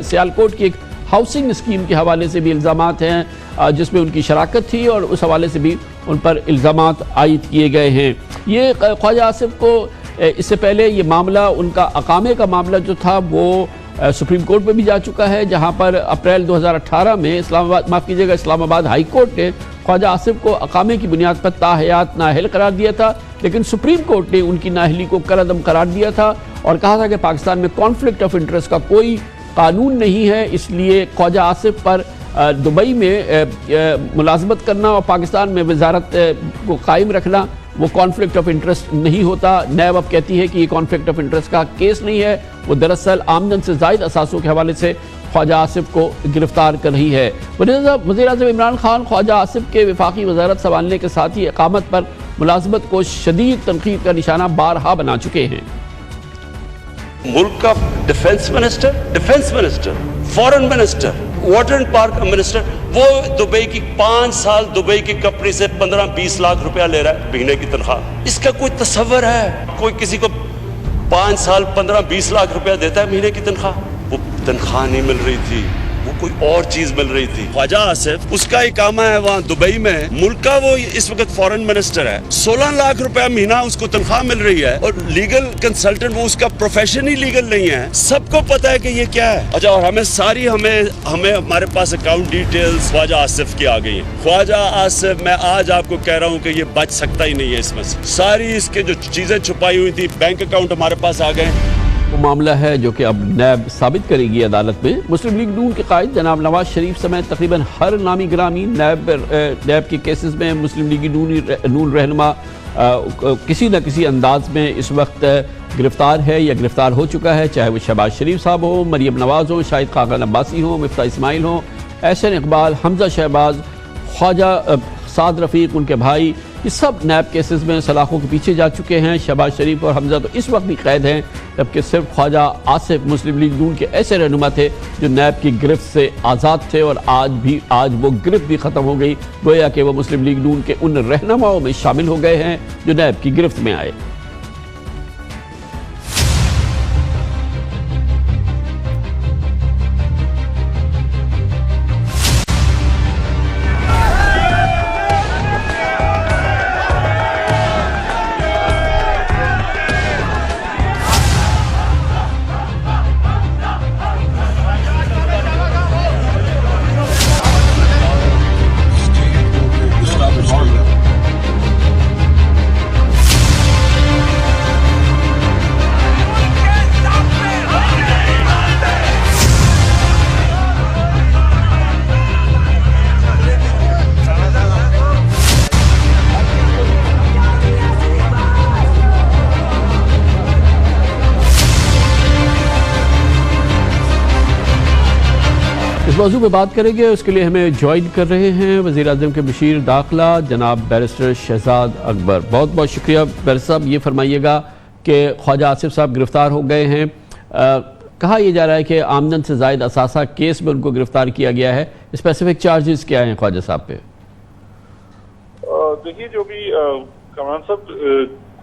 سیالکوٹ کی ایک ہاؤسنگ اسکیم کے حوالے سے بھی الزامات ہیں جس میں ان کی شراکت تھی، اور اس حوالے سے بھی ان پر الزامات عائد کیے گئے ہیں۔ یہ خواجہ آصف کو اس سے پہلے یہ معاملہ، ان کا اقامے کا معاملہ جو تھا وہ سپریم کورٹ میں بھی جا چکا ہے، جہاں پر اپریل 2018 میں اسلام آباد ہائی کورٹ نے خواجہ آصف کو اقامے کی بنیاد پر تاحیات نااہل قرار دیا تھا، لیکن سپریم کورٹ نے ان کی نااہلی کو کالعدم قرار دیا تھا اور کہا تھا کہ پاکستان میں کانفلکٹ آف انٹرسٹ کا کوئی قانون نہیں ہے، اس لیے خواجہ آصف پر دبئی میں ملازمت کرنا اور پاکستان میں وزارت کو قائم رکھنا وہ کانفلکٹ آف انٹرسٹ نہیں ہوتا۔ نیب اب کہتی ہے کہ یہ کانفلکٹ آف انٹرسٹ کا کیس نہیں ہے، وہ دراصل آمدن سے زائد اثاثوں کے حوالے سے خواجہ آصف کو گرفتار کر رہی ہے۔ وزیر اعظم عمران خان خواجہ آصف کے وفاقی وزارت سنبھالنے کے ساتھ ہی اقامت پر ملازمت کو شدید تنقید کا نشانہ بارہا بنا چکے ہیں۔ ملک کا defence minister, foreign minister, water and park minister, وہ دبئی کی 5 سال دبئی کی کمپنی سے 15-20 لاکھ روپیہ لے رہا ہے مہینے کی تنخواہ۔ اس کا کوئی تصور ہے؟ کوئی کسی کو 5 سال 15-20 لاکھ روپیہ دیتا ہے مہینے کی تنخواہ؟ وہ تنخواہ نہیں مل رہی تھی، وہ کوئی اور چیز مل رہی تھی۔ خواجہ آصف، اس کا اقامہ ہے وہاں دبئی میں، ملک کا وہ اس وقت فورن منسٹر ہے، 16 لاکھ روپیہ مہینہ اس کو تنخواہ مل رہی ہے، اور لیگل کنسلٹنٹ، وہ اس کا پروفیشن ہی لیگل نہیں ہے۔ سب کو پتا ہے کہ یہ کیا ہے۔ اچھا، اور ہمارے پاس اکاؤنٹ ڈیٹیلز خواجہ آصف کی آ گئی ہیں۔ خواجہ آصف، میں آج آپ کو کہہ رہا ہوں کہ یہ بچ سکتا ہی نہیں ہے اس میں سے۔ ساری اس کے جو چیزیں چھپائی ہوئی تھی، بینک اکاؤنٹ ہمارے پاس آ گئے۔ وہ معاملہ ہے جو کہ اب نیب ثابت کرے گی عدالت میں۔ مسلم لیگ نون کے قائد جناب نواز شریف سمیت تقریباً ہر نامی گرامی نیب کے کیسز میں مسلم لیگ نون رہنما کسی نہ کسی انداز میں اس وقت گرفتار ہے یا گرفتار ہو چکا ہے، چاہے وہ شہباز شریف صاحب ہوں، مریم نواز ہوں، شاہد خاقان عباسی ہوں، مفتاح اسماعیل ہوں، احسن اقبال، حمزہ شہباز، خواجہ سعد رفیق، ان کے بھائی، یہ سب نیب کیسز میں سلاخوں کے پیچھے جا چکے ہیں۔ شہباز شریف اور حمزہ تو اس وقت بھی قید ہیں، جبکہ صرف خواجہ آصف مسلم لیگ نون کے ایسے رہنما تھے جو نیب کی گرفت سے آزاد تھے، اور آج وہ گرفت بھی ختم ہو گئی، گویا کہ وہ مسلم لیگ نون کے ان رہنماؤں میں شامل ہو گئے ہیں جو نیب کی گرفت میں آئے۔ موضوع پہ بات کریں گے، اس کے لیے ہمیں جوائن کر رہے ہیں وزیر اعظم کے مشیر داخلہ جناب بیرسٹر شہزاد اکبر۔ بہت بہت شکریہ بیرسٹر صاحب۔ یہ فرمائیے گا کہ خواجہ آصف صاحب گرفتار ہو گئے ہیں، کہا یہ جا رہا ہے کہ آمدن سے زائد اثاثہ کیس میں ان کو گرفتار کیا گیا ہے، اسپیسیفک چارجز کیا ہیں خواجہ صاحب پہ؟ دیکھیے، جو بھی کامران صاحب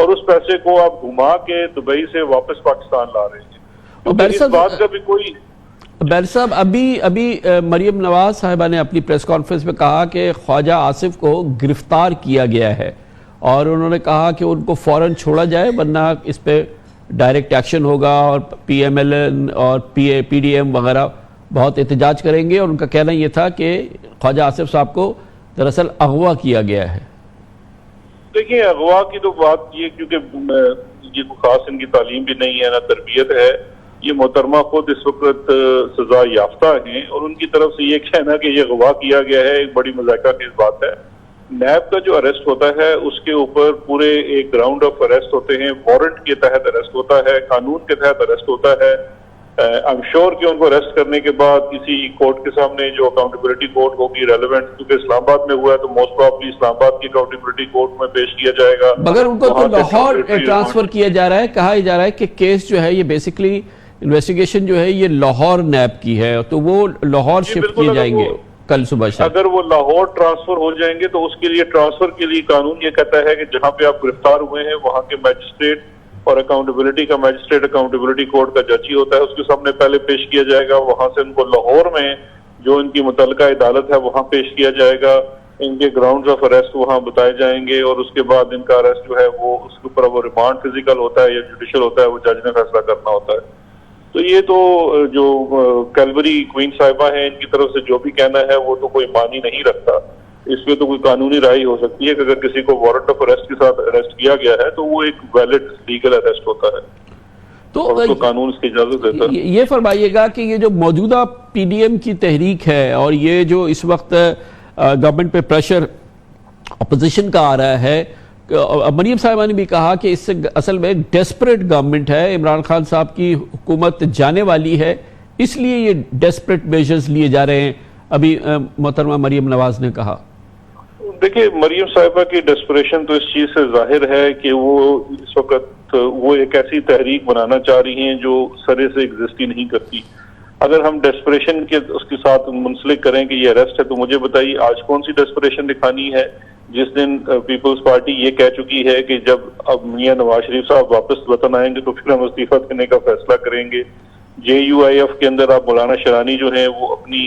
اور اس پیسے کو آپ گھما کے دبئی سے واپس پاکستان لا رہے ہیں. اس بات کا بھی کوئی بیر صاحب ابھی مریم نواز صاحبہ نے اپنی پریس کانفرنس میں کہا کہ خواجہ آصف کو گرفتار کیا گیا ہے اور انہوں نے کہا کہ ان کو فوراً چھوڑا جائے ورنہ اس پہ ڈائریکٹ ایکشن ہوگا اور پی ایم ایل این اور پی ڈی ایم وغیرہ بہت احتجاج کریں گے. اور ان کا کہنا یہ تھا کہ خواجہ آصف صاحب کو دراصل اغوا کیا گیا ہے. دیکھیں اغوا کی تو بات یہ کیونکہ یہ خاص ان کی تعلیم بھی نہیں ہے نہ تربیت ہے. یہ محترمہ خود اس وقت سزا یافتہ ہیں اور ان کی طرف سے یہ کہنا کہ یہ اغوا کیا گیا ہے ایک بڑی مذائقہ خیز بات ہے. نیب کا جو اریسٹ ہوتا ہے اس کے اوپر پورے ایک گراؤنڈ آف اریسٹ ہوتے ہیں, وارنٹ کے تحت اریسٹ ہوتا ہے, قانون کے تحت اریسٹ ہوتا ہے. I'm sure کہ ان کو اریسٹ کرنے کے بعد کسی کورٹ کے سامنے جو اکاؤنٹیبلٹی کورٹ ہوگی ریلیونٹ, کیونکہ اسلام آباد میں ہوا ہے تو موسٹ پرابلی اسلام آباد کی اکاؤنٹیبلٹی کورٹ میں پیش کیا جائے گا. مگر ان کو تو لاہور ٹرانسفر کیا جا رہا ہے, کہا جا رہا ہے کہ کیس جو ہے یہ بیسیکلی انویسٹیگیشن جو ہے یہ لاہور نیب کی ہے تو وہ لاہور شفٹ کیے جائیں گے کل صبح شام. اگر وہ لاہور ٹرانسفر ہو جائیں گے تو اس کے لیے ٹرانسفر کے لیے قانون یہ کہتا ہے کہ جہاں پہ آپ گرفتار ہوئے ہیں وہاں کے میجسٹریٹ اور اکاؤنٹیبلٹی کا میجسٹریٹ اکاؤنٹیبلٹی کورٹ کا جج ہی ہوتا ہے, اس کے سامنے پہلے پیش کیا جائے گا. وہاں سے ان کو لاہور میں جو ان کی متعلقہ عدالت ہے وہاں پیش کیا جائے گا. ان کے گراؤنڈز آف اریسٹ وہاں بتائے جائیں گے اور اس کے بعد ان کا اریسٹ جو ہے وہ اس کے اوپر وہ ریمانڈ فزیکل ہوتا ہے یا جوڈیشل ہوتا ہے, وہ جج نے فیصلہ کرنا ہوتا ہے. تو یہ تو جو کیلوری کوئین صاحبہ ہیں ان کی طرف سے جو بھی کہنا ہے وہ تو کوئی معنی نہیں رکھتا. اس پہ تو کوئی قانونی رائے ہو سکتی ہے کہ اگر کسی کو وارنٹ آف اریسٹ کے ساتھ اریسٹ کیا گیا ہے تو وہ ایک ویلڈ لیگل اریسٹ ہوتا ہے تو اور اس کو قانون اس کی اجازت دیتا ہے. یہ فرمائیے گا کہ یہ جو موجودہ پی ڈی ایم کی تحریک ہے اور یہ جو اس وقت گورنمنٹ پہ پریشر اپوزیشن کا آ رہا ہے, مریم صاحبہ نے بھی کہا کہ اس سے اصل میں ڈیسپریٹ گورنمنٹ ہے, عمران خان صاحب کی حکومت جانے والی ہے اس لیے یہ ڈیسپریٹ میجرز لیے جا رہے ہیں. ابھی محترمہ مریم نواز نے کہا. دیکھیں مریم صاحبہ کی ڈیسپریشن تو اس چیز سے ظاہر ہے کہ وہ اس وقت وہ ایک ایسی تحریک بنانا چاہ رہی ہیں جو سرے سے ایگزسٹ ہی نہیں کرتی. اگر ہم ڈیسپریشن کے اس کے ساتھ منسلک کریں کہ یہ اریسٹ ہے تو مجھے بتائیے آج کون سی ڈیسپریشن دکھانی ہے جس دن پیپلز پارٹی یہ کہہ چکی ہے کہ جب اب میاں نواز شریف صاحب واپس وطن آئیں گے تو پھر ہم استعفیٰ دینے کا فیصلہ کریں گے. JUIF کے اندر آپ مولانا شرانی جو ہیں وہ اپنی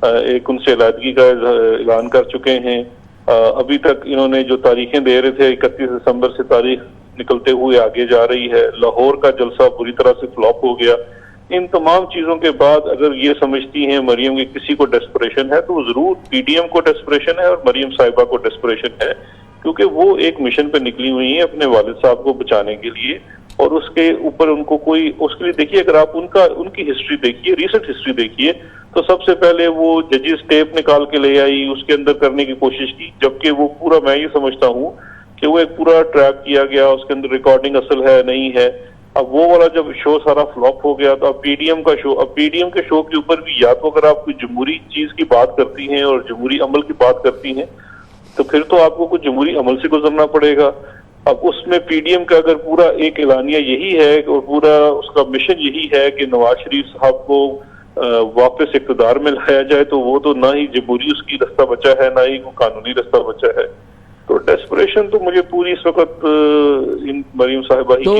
ایک ان سے علیحدگی کا اعلان کر چکے ہیں. ابھی تک انہوں نے جو تاریخیں دے رہے تھے 31 دسمبر سے تاریخ نکلتے ہوئے آگے جا رہی ہے. لاہور کا جلسہ بری طرح سے فلاپ ہو گیا. ان تمام چیزوں کے بعد اگر یہ سمجھتی ہیں مریم کی کسی کو ڈیسپریشن ہے تو ضرور پی ڈی ایم کو ڈیسپریشن ہے اور مریم صاحبہ کو ڈیسپریشن ہے, کیونکہ وہ ایک مشن پہ نکلی ہوئی ہیں اپنے والد صاحب کو بچانے کے لیے. اور اس کے اوپر ان کو کوئی اس کے لیے دیکھیے اگر آپ ان کی ہسٹری دیکھیے, ریسنٹ ہسٹری دیکھیے, تو سب سے پہلے وہ ججز ٹیپ نکال کے لے آئی, اس کے اندر کرنے کی کوشش کی, جبکہ وہ پورا میں یہ سمجھتا ہوں کہ وہ ایک پورا ٹریک کیا گیا, اس کے اندر ریکارڈنگ اصل ہے نہیں ہے. اب وہ والا جب شو سارا فلاپ ہو گیا تو اب پی ڈی ایم کا شو, اب پی ڈی ایم کے شو کے اوپر بھی یا تو اگر آپ کوئی جمہوری چیز کی بات کرتی ہیں اور جمہوری عمل کی بات کرتی ہیں تو پھر تو آپ کو کچھ جمہوری عمل سے گزرنا پڑے گا. اب اس میں پی ڈی ایم کا اگر پورا ایک اعلانیہ یہی ہے اور پورا اس کا مشن یہی ہے کہ نواز شریف صاحب کو واپس اقتدار میں لایا جائے تو وہ تو نہ ہی جمہوری اس کی رستہ بچا ہے نہ ہی قانونی رستہ بچا ہے. تو ڈیسپریشن تو مجھے پوری اس وقت مریم صاحبہ ہی تو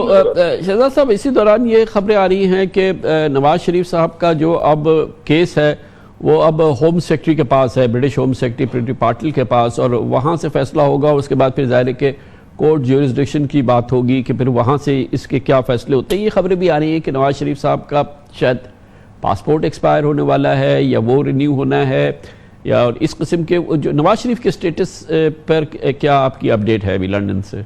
شہزاد صاحب اسی دوران یہ خبریں آ رہی ہیں کہ نواز شریف صاحب کا جو اب کیس ہے وہ اب ہوم سیکرٹری کے پاس ہے, British home secretary Priti Patel کے پاس, اور وہاں سے فیصلہ ہوگا اور اس کے بعد پھر ظاہر ہے کہ کورٹ جیورسڈکشن کی بات ہوگی کہ پھر وہاں سے اس کے کیا فیصلے ہوتے ہیں. یہ خبریں بھی آ رہی ہیں کہ نواز شریف صاحب کا شاید پاسپورٹ ایکسپائر ہونے والا ہے یا وہ رینیو ہونا ہے یا اس قسم کے جو نواز شریف کے سٹیٹس پر کیا آپ کی اپڈیٹ ہے ابھی لنڈن سے؟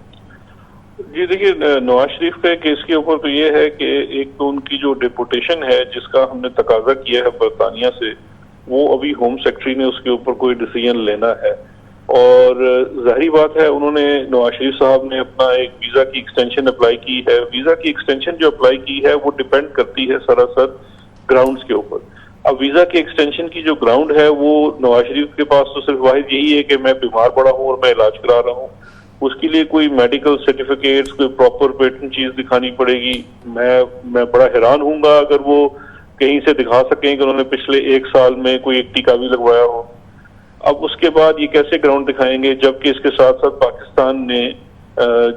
جی دیکھیے نواز شریف کا کیس کے اوپر تو یہ ہے کہ ایک تو ان کی جو ڈیپوٹیشن ہے جس کا ہم نے تقاضا کیا ہے برطانیہ سے, وہ ابھی ہوم سیکرٹری نے اس کے اوپر کوئی ڈیسیژن لینا ہے. اور ظاہری بات ہے انہوں نے نواز شریف صاحب نے اپنا ایک ویزا کی ایکسٹینشن اپلائی کی ہے. ویزا کی ایکسٹینشن جو اپلائی کی ہے وہ ڈیپینڈ کرتی ہے سراسر گراؤنڈز کے اوپر. اب ویزا کی ایکسٹینشن کی جو گراؤنڈ ہے وہ نواز شریف کے پاس تو صرف واحد یہی ہے کہ میں بیمار پڑا ہوں اور میں علاج کرا رہا ہوں. اس کے لیے کوئی میڈیکل سرٹیفکیٹس کوئی پراپر پیٹنٹ چیز دکھانی پڑے گی. میں بڑا حیران ہوں گا اگر وہ کہیں سے دکھا سکیں کہ انہوں نے پچھلے 1 سال میں کوئی ایک ٹیکہ بھی لگوایا ہو. اب اس کے بعد یہ کیسے گراؤنڈ دکھائیں گے جبکہ اس کے ساتھ ساتھ پاکستان نے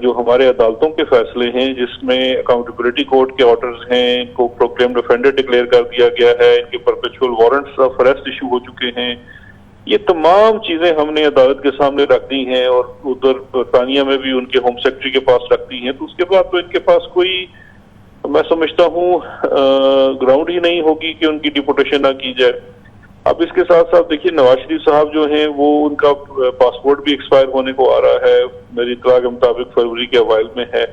جو ہمارے عدالتوں کے فیصلے ہیں جس میں اکاؤنٹیبلٹی کورٹ کے آرڈرز ہیں، ان کو پروکلیمڈ افینڈر ڈکلیئر کر دیا گیا ہے، ان کے perpetual warrants of arrest issue ہو چکے ہیں، یہ تمام چیزیں ہم نے عدالت کے سامنے رکھ دی ہیں اور ادھر برطانیہ میں بھی ان کے ہوم سیکرٹری کے پاس رکھ دی ہیں. تو اس کے بعد تو ان کے پاس کوئی، میں سمجھتا ہوں، گراؤنڈ ہی نہیں ہوگی کہ ان کی ڈیپوٹیشن نہ کی جائے. اب اس کے ساتھ ساتھ دیکھیے نواز شریف صاحب جو ہیں وہ ان کا پاسپورٹ بھی ایکسپائر ہونے کو آ رہا ہے، میری اطلاع کے مطابق فروری کے اوائل میں ہے.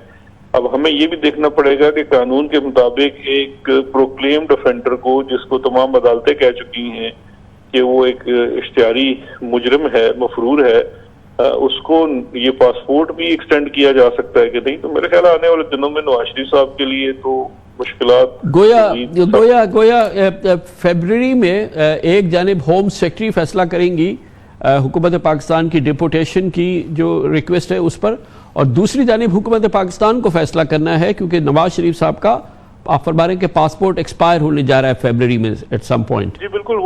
اب ہمیں یہ بھی دیکھنا پڑے گا کہ قانون کے مطابق ایک پروکلیمڈ افینڈر کو، جس کو تمام عدالتیں کہہ چکی ہیں کہ وہ ایک اشتہاری مجرم ہے، مفرور ہے، اس کو یہ پاسپورٹ بھی ایکسٹینڈ کیا جا سکتا ہے کہ نہیں. تو میرے خیال آنے والے دنوں میں نواز شریف صاحب کے لیے تو مشکلات گویا فیبرری میں ایک جانب ہوم سیکرٹری فیصلہ کریں گی حکومت پاکستان کی ڈیپوٹیشن کی جو ریکویسٹ ہے اس پر، اور دوسری جانب حکومت پاکستان کو فیصلہ کرنا ہے کیونکہ نواز شریف صاحب کا آپ فرما رہے ہیں کہ پاسپورٹ ایکسپائر ہونے جا رہا ہے فیبرری میں ایٹ سم پوائنٹ. جی بالکل،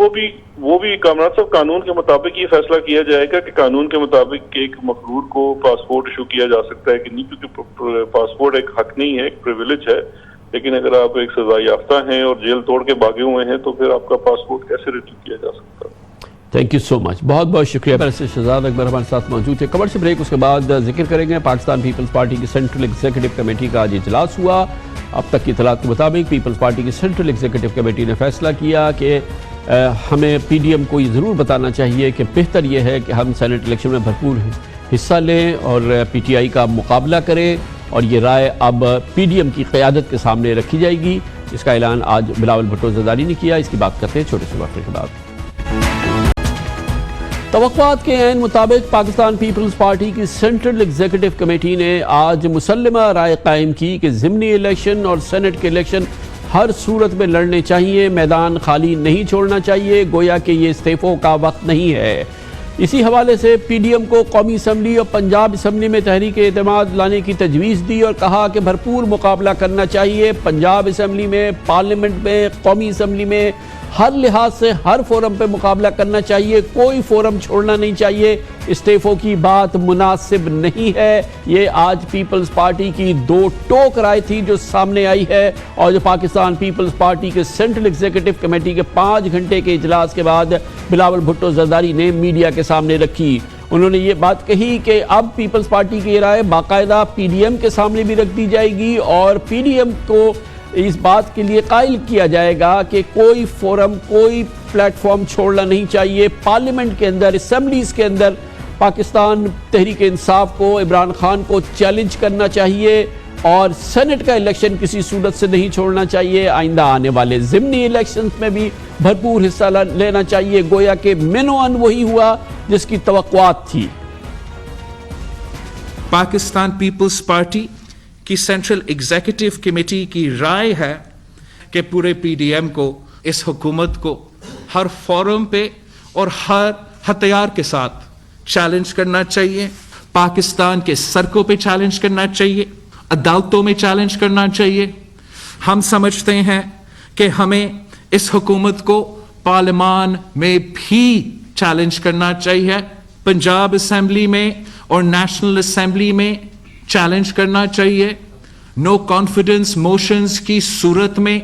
وہ بھی کامران صاحب قانون کے مطابق یہ فیصلہ کیا جائے گا کہ قانون کے مطابق ایک مفرور کو پاسپورٹ ایشو کیا جا سکتا ہے کہ نہیں، کیونکہ پاسپورٹ ایک حق نہیں ہے، ایک پریویلیج ہے. لیکن اگر آپ ایک سزا یافتہ ہیں اور جیل توڑ کے بھاگے ہوئے ہیں تو پھر آپ کا پاسپورٹ کیسے ریٹرن کیا جا سکتا ہے؟ تھینک یو سو مچ، بہت بہت شکریہ. شہزاد اکبر ہمارے ساتھ موجود تھے. کمر سے بریک، اس کے بعد ذکر کریں گے پاکستان پیپلز پارٹی کی سینٹرل ایگزیکٹو کمیٹی کا آج اجلاس ہوا. اب تک کی اطلاعات کے مطابق پیپلز پارٹی کی سینٹرل ایگزیکٹو کمیٹی نے فیصلہ کیا کہ ہمیں پی ڈی ایم کو یہ ضرور بتانا چاہیے کہ بہتر یہ ہے کہ ہم سینٹ الیکشن میں بھرپور حصہ لیں اور پی ٹی آئی کا مقابلہ کریں، اور یہ رائے اب پی ڈی ایم کی قیادت کے سامنے رکھی جائے گی. اس کا اعلان آج بلاول بھٹو زرداری نے کیا. اس کی بات کرتے ہیں چھوٹے سے وقفے کے بعد. توقعات کے عین مطابق پاکستان پیپلز پارٹی کی سینٹرل ایگزیکٹو کمیٹی نے آج مسلمہ رائے قائم کی کہ ضمنی الیکشن اور سینٹ کے الیکشن ہر صورت میں لڑنے چاہیے، میدان خالی نہیں چھوڑنا چاہیے، گویا کہ یہ استعفوں کا وقت نہیں ہے. اسی حوالے سے پی ڈی ایم کو قومی اسمبلی اور پنجاب اسمبلی میں تحریک اعتماد لانے کی تجویز دی اور کہا کہ بھرپور مقابلہ کرنا چاہیے. پنجاب اسمبلی میں، پارلیمنٹ میں، قومی اسمبلی میں ہر لحاظ سے ہر فورم پہ مقابلہ کرنا چاہیے، کوئی فورم چھوڑنا نہیں چاہیے. استعفوں کی بات مناسب نہیں ہے. یہ آج پیپلز پارٹی کی دو ٹوک رائے تھی جو سامنے آئی ہے اور جو پاکستان پیپلز پارٹی کے سینٹرل ایگزیکٹو کمیٹی کے 5 گھنٹے کے اجلاس کے بعد بلاول بھٹو زرداری نے میڈیا کے سامنے رکھی. انہوں نے یہ بات کہی کہ اب پیپلز پارٹی کی رائے باقاعدہ پی ڈی ایم کے سامنے بھی رکھ دی جائے گی اور پی ڈی ایم کو اس بات کے لیے قائل کیا جائے گا کہ کوئی فورم، کوئی پلیٹ فارم چھوڑنا نہیں چاہیے. پارلیمنٹ کے اندر، اسمبلیز کے اندر پاکستان تحریک انصاف کو، عمران خان کو چیلنج کرنا چاہیے اور سینٹ کا الیکشن کسی صورت سے نہیں چھوڑنا چاہیے. آئندہ آنے والے ضمنی الیکشنز میں بھی بھرپور حصہ لینا چاہیے. گویا کہ مینوان وہی ہوا جس کی توقعات تھی. پاکستان پیپلز پارٹی کی سینٹرل ایگزیکٹو کمیٹی کی رائے ہے کہ پورے پی ڈی ایم کو اس حکومت کو ہر فورم پہ اور ہر ہتھیار کے ساتھ چیلنج کرنا چاہیے. پاکستان کے سڑکوں پہ چیلنج کرنا چاہیے، عدالتوں میں چیلنج کرنا چاہیے. ہم سمجھتے ہیں کہ ہمیں اس حکومت کو پارلیمان میں بھی چیلنج کرنا چاہیے، پنجاب اسمبلی میں اور نیشنل اسمبلی میں چیلنج کرنا چاہیے. نو کانفیڈنس موشنز کی صورت میں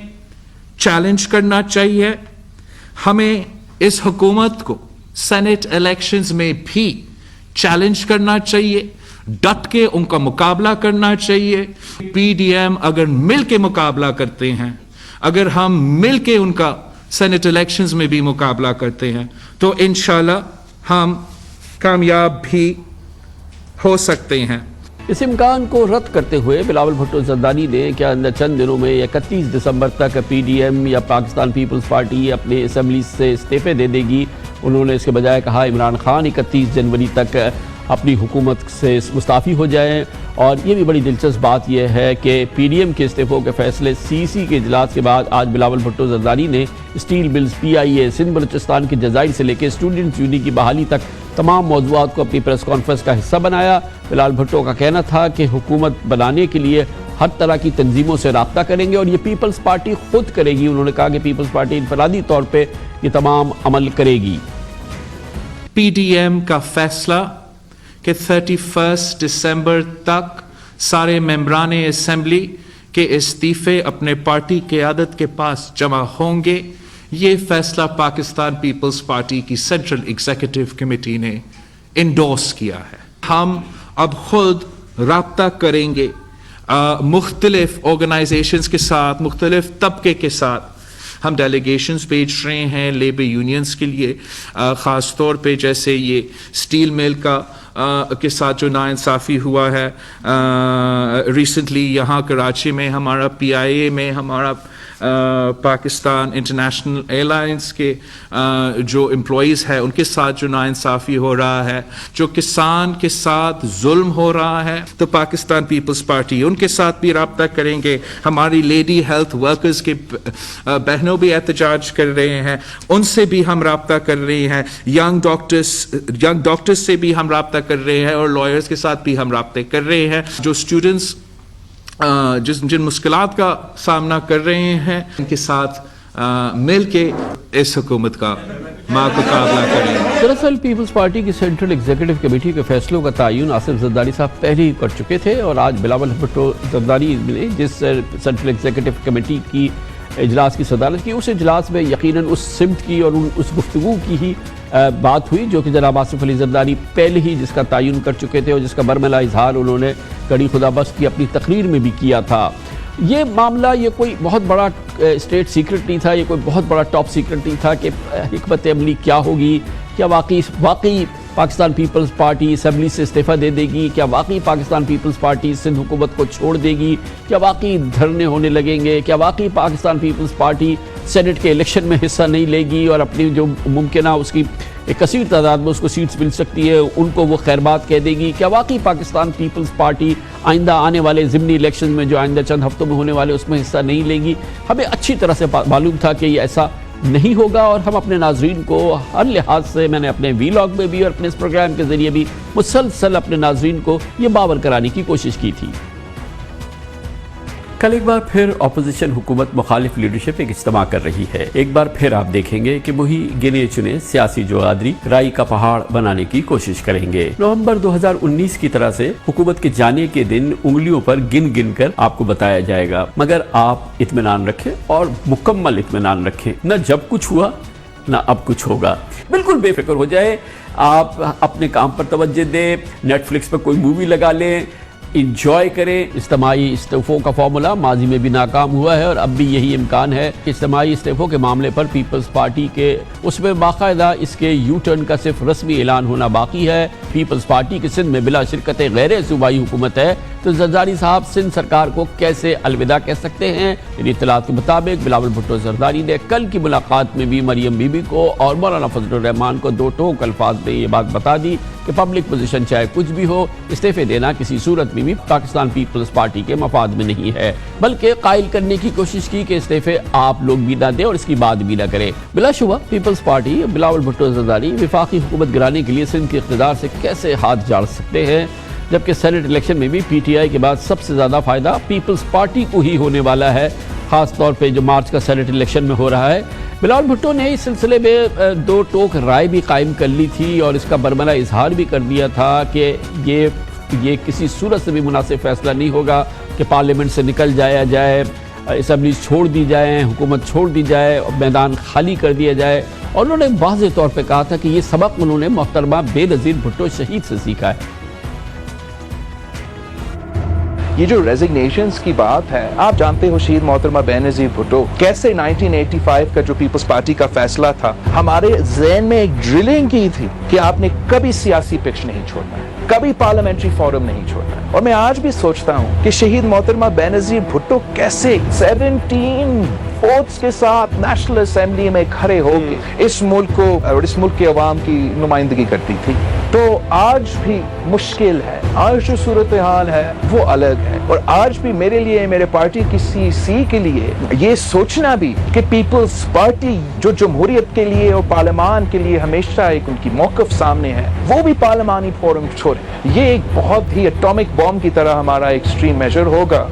چیلنج کرنا چاہیے. ہمیں اس حکومت کو سینٹ الیکشنز میں بھی چیلنج کرنا چاہیے، ڈٹ کے ان کا مقابلہ کرنا چاہیے. پی ڈی ایم اگر مل کے مقابلہ کرتے ہیں، اگر ہم مل کے ان کا سینٹ الیکشنز میں بھی مقابلہ کرتے ہیں تو انشاءاللہ ہم کامیاب بھی ہو سکتے ہیں. اس امکان کو رد کرتے ہوئے بلاول بھٹو زرداری نے کیا اندر چند دنوں میں 31 دسمبر تک پی ڈی ایم یا پاکستان پیپلز پارٹی اپنے اسمبلی سے استعفے دے دے گی. انہوں نے اس کے بجائے کہا عمران خان 31 جنوری تک اپنی حکومت سے مستعفی ہو جائیں. اور یہ بھی بڑی دلچسپ بات یہ ہے کہ پی ڈی ایم کے استعفوں کے فیصلے سی سی کے اجلاس کے بعد آج بلاول بھٹو زرداری نے اسٹیل بلز، پی آئی اے، سندھ بلوچستان کے جزائر سے لے کے اسٹوڈنٹس یونین کی بحالی تک تمام موضوعات کو اپنی پریس کانفرنس کا حصہ بنایا. بلاول بھٹو کا کہنا تھا کہ حکومت بنانے کے لیے ہر طرح کی تنظیموں سے رابطہ کریں گے اور یہ پیپلز پارٹی خود کرے گی. انہوں نے کہا کہ پیپلز پارٹی انفرادی طور پہ یہ تمام عمل کرے گی. پی ڈی ایم کا فیصلہ کہ 31 دسمبر تک سارے ممبران اسمبلی کے استعفے اپنے پارٹی قیادت کے پاس جمع ہوں گے. یہ فیصلہ پاکستان پیپلز پارٹی کی سینٹرل ایگزیکٹو کمیٹی نے انڈورس کیا ہے. ہم اب خود رابطہ کریں گے مختلف آرگنائزیشنز کے ساتھ, مختلف طبقے کے ساتھ. ہم ڈیلیگیشنز بھیج رہے ہیں لیبر یونینز کے لیے, خاص طور پہ جیسے یہ اسٹیل مل کا کے ساتھ جو ناانصافی ہوا ہے ریسنٹلی یہاں کراچی میں. ہمارا PIA میں ہمارا پاکستان انٹرنیشنل ایئر لائنس کے جو امپلائیز ہیں ان کے ساتھ جو ناانصافی ہو رہا ہے, جو کسان کے ساتھ ظلم ہو رہا ہے, تو پاکستان پیپلز پارٹی ان کے ساتھ بھی رابطہ کریں گے. ہماری لیڈی ہیلتھ ورکرز کے بہنوں بھی احتجاج کر رہے ہیں, ان سے بھی ہم رابطہ کر رہے ہیں. ینگ ڈاکٹرز سے بھی ہم رابطہ کر رہے ہیں, اور لائرز کے ساتھ بھی ہم رابطے کر رہے ہیں. جو اسٹوڈنٹس جن مشکلات کا سامنا کر رہے ہیں ان کے ساتھ مل کے اس حکومت کا مقابلہ کریں. دراصل پیپلز پارٹی کی سینٹرل ایگزیکٹو کمیٹی کے فیصلوں کا تعین آصف زرداری صاحب پہلے ہی کر چکے تھے, اور آج بلاول بھٹو زرداری نے جس سینٹرل ایگزیکٹو کمیٹی کی اجلاس کی صدارت کی, اس اجلاس میں یقیناً اس سمت کی اور اس گفتگو کی ہی بات ہوئی جو کہ جناب آصف علی زرداری پہلے ہی جس کا تعین کر چکے تھے, اور جس کا برملا اظہار انہوں نے کڑی خدا بخش کی اپنی تقریر میں بھی کیا تھا. یہ معاملہ یہ کوئی بہت بڑا اسٹیٹ سیکرٹ نہیں تھا, یہ کوئی بہت بڑا ٹاپ سیکرٹ نہیں تھا کہ حکمت عملی کیا ہوگی. کیا واقعی پاکستان پیپلز پارٹی اسمبلی سے استعفیٰ دے دے گی؟ کیا واقعی پاکستان پیپلز پارٹی سندھ حکومت کو چھوڑ دے گی؟ کیا واقعی دھرنے ہونے لگیں گے؟ کیا واقعی پاکستان پیپلز پارٹی سینٹ کے الیکشن میں حصہ نہیں لے گی اور اپنی جو ممکنہ اس کی ایک کثیر تعداد میں اس کو سیٹس مل سکتی ہے ان کو وہ خیر بات کہہ دے گی؟ کیا واقعی پاکستان پیپلز پارٹی آئندہ آنے والے ضمنی الیکشن میں جو آئندہ چند ہفتوں میں ہونے والے اس میں حصہ نہیں لے گی؟ ہمیں اچھی طرح سے معلوم تھا کہ یہ ایسا نہیں ہوگا, اور ہم اپنے ناظرین کو ہر لحاظ سے, میں نے اپنے ویلاگ میں بھی اور اپنے اس پروگرام کے ذریعے بھی مسلسل اپنے ناظرین کو یہ باور کرانے کی کوشش کی تھی. کل ایک بار پھر اپوزیشن حکومت مخالف لیڈرشپ ایک اجتماع کر رہی ہے. ایک بار پھر آپ دیکھیں گے کہ وہی گنے چنے سیاسی جغادری رائی کا پہاڑ بنانے کی کوشش کریں گے. نومبر 2019 کی طرح سے حکومت کے جانے کے دن انگلیوں پر گن گن کر آپ کو بتایا جائے گا, مگر آپ اطمینان رکھیں اور مکمل اطمینان رکھیں. نہ جب کچھ ہوا نہ اب کچھ ہوگا. بالکل بے فکر ہو جائے, آپ اپنے کام پر توجہ دیں, نیٹ فلکس پر کوئی مووی لگا لیں, انجوائے کریں. اجتماعی استعفوں کا فارمولا ماضی میں بھی ناکام ہوا ہے اور اب بھی یہی امکان ہے کہ اجتماعی استعفوں کے معاملے پر پیپلز پارٹی کے اس میں باقاعدہ اس کے یو ٹرن کا صرف رسمی اعلان ہونا باقی ہے. پیپلز پارٹی کے سندھ میں بلا شرکت غیر صوبائی حکومت ہے, تو زرداری صاحب سندھ سرکار کو کیسے الوداع کہہ سکتے ہیں؟ ان اطلاعات کے مطابق بلاول بھٹو زرداری نے کل کی ملاقات میں بھی مریم بی بی کو اور مولانا فضل الرحمان کو دو ٹوک الفاظ میں یہ بات بتا دی کہ پبلک پوزیشن چاہے کچھ بھی ہو, استعفے دینا کسی صورت میں بھی پاکستان پیپلز پارٹی کے مفاد میں نہیں ہے, بلکہ قائل کرنے کی کوشش کی کہ استعفے آپ لوگ بھی نہ دیں اور اس کی بات بھی نہ کریں. بلا شبہ پیپلز پارٹی بلاول بھٹو زرداری وفاقی حکومت گرانے کے لیے سندھ کے اقتدار سے کیسے ہاتھ جاڑ سکتے ہیں, جبکہ سینٹ الیکشن میں بھی PTI کے بعد سب سے زیادہ فائدہ پیپلز پارٹی کو ہی ہونے والا ہے, خاص طور پہ جو مارچ کا سینٹ الیکشن میں ہو رہا ہے. بلاول بھٹو نے اس سلسلے میں دو ٹوک رائے بھی قائم کر لی تھی اور اس کا برملا اظہار بھی کر دیا تھا کہ یہ کسی صورت سے بھی مناسب فیصلہ نہیں ہوگا کہ پارلیمنٹ سے نکل جایا جائے, اسمبلیز چھوڑ دی جائیں, حکومت چھوڑ دی جائے, میدان خالی کر دیا جائے. اور انہوں نے واضح طور پہ کہا تھا کہ یہ سبق انہوں نے محترمہ بے نظیر بھٹو شہید سے سیکھا ہے. یہ جو ریزگنیشنز کی بات ہے, آپ جانتے ہو شہید محترمہ بے نظیر بھٹو کیسے 1985 کا جو پیپلز پارٹی کا فیصلہ تھا ہمارے ذہن میں ایک ڈرلنگ کی تھی کہ آپ نے کبھی سیاسی پچ نہیں چھوڑنا ہے, کبھی پارلیمنٹری فورم نہیں چھوڑنا ہے. اور میں آج بھی سوچتا ہوں کہ شہید محترمہ بے نظیر بھٹو کیسے 17 ووٹس کے ساتھ نیشنل اسمبلی میں کھڑے ہو کے اس ملک کو اور اس ملک کے عوام کی نمائندگی کرتی تھی. تو آج بھی مشکل ہے, آج جو صورتحال ہے وہ الگ ہے, اور آج بھی میرے لیے, میرے پارٹی کی CC کے لیے یہ سوچنا بھی کہ پیپلز پارٹی جو جمہوریت کے لیے اور پارلیمان کے لیے ہمیشہ ایک ان کی موقف سامنے ہے, وہ بھی پارلیمانی فورم چھوڑے, یہ ایک بہت ہی اٹامک بام کی طرح ہمارا ایکسٹریم میجر ہوگا.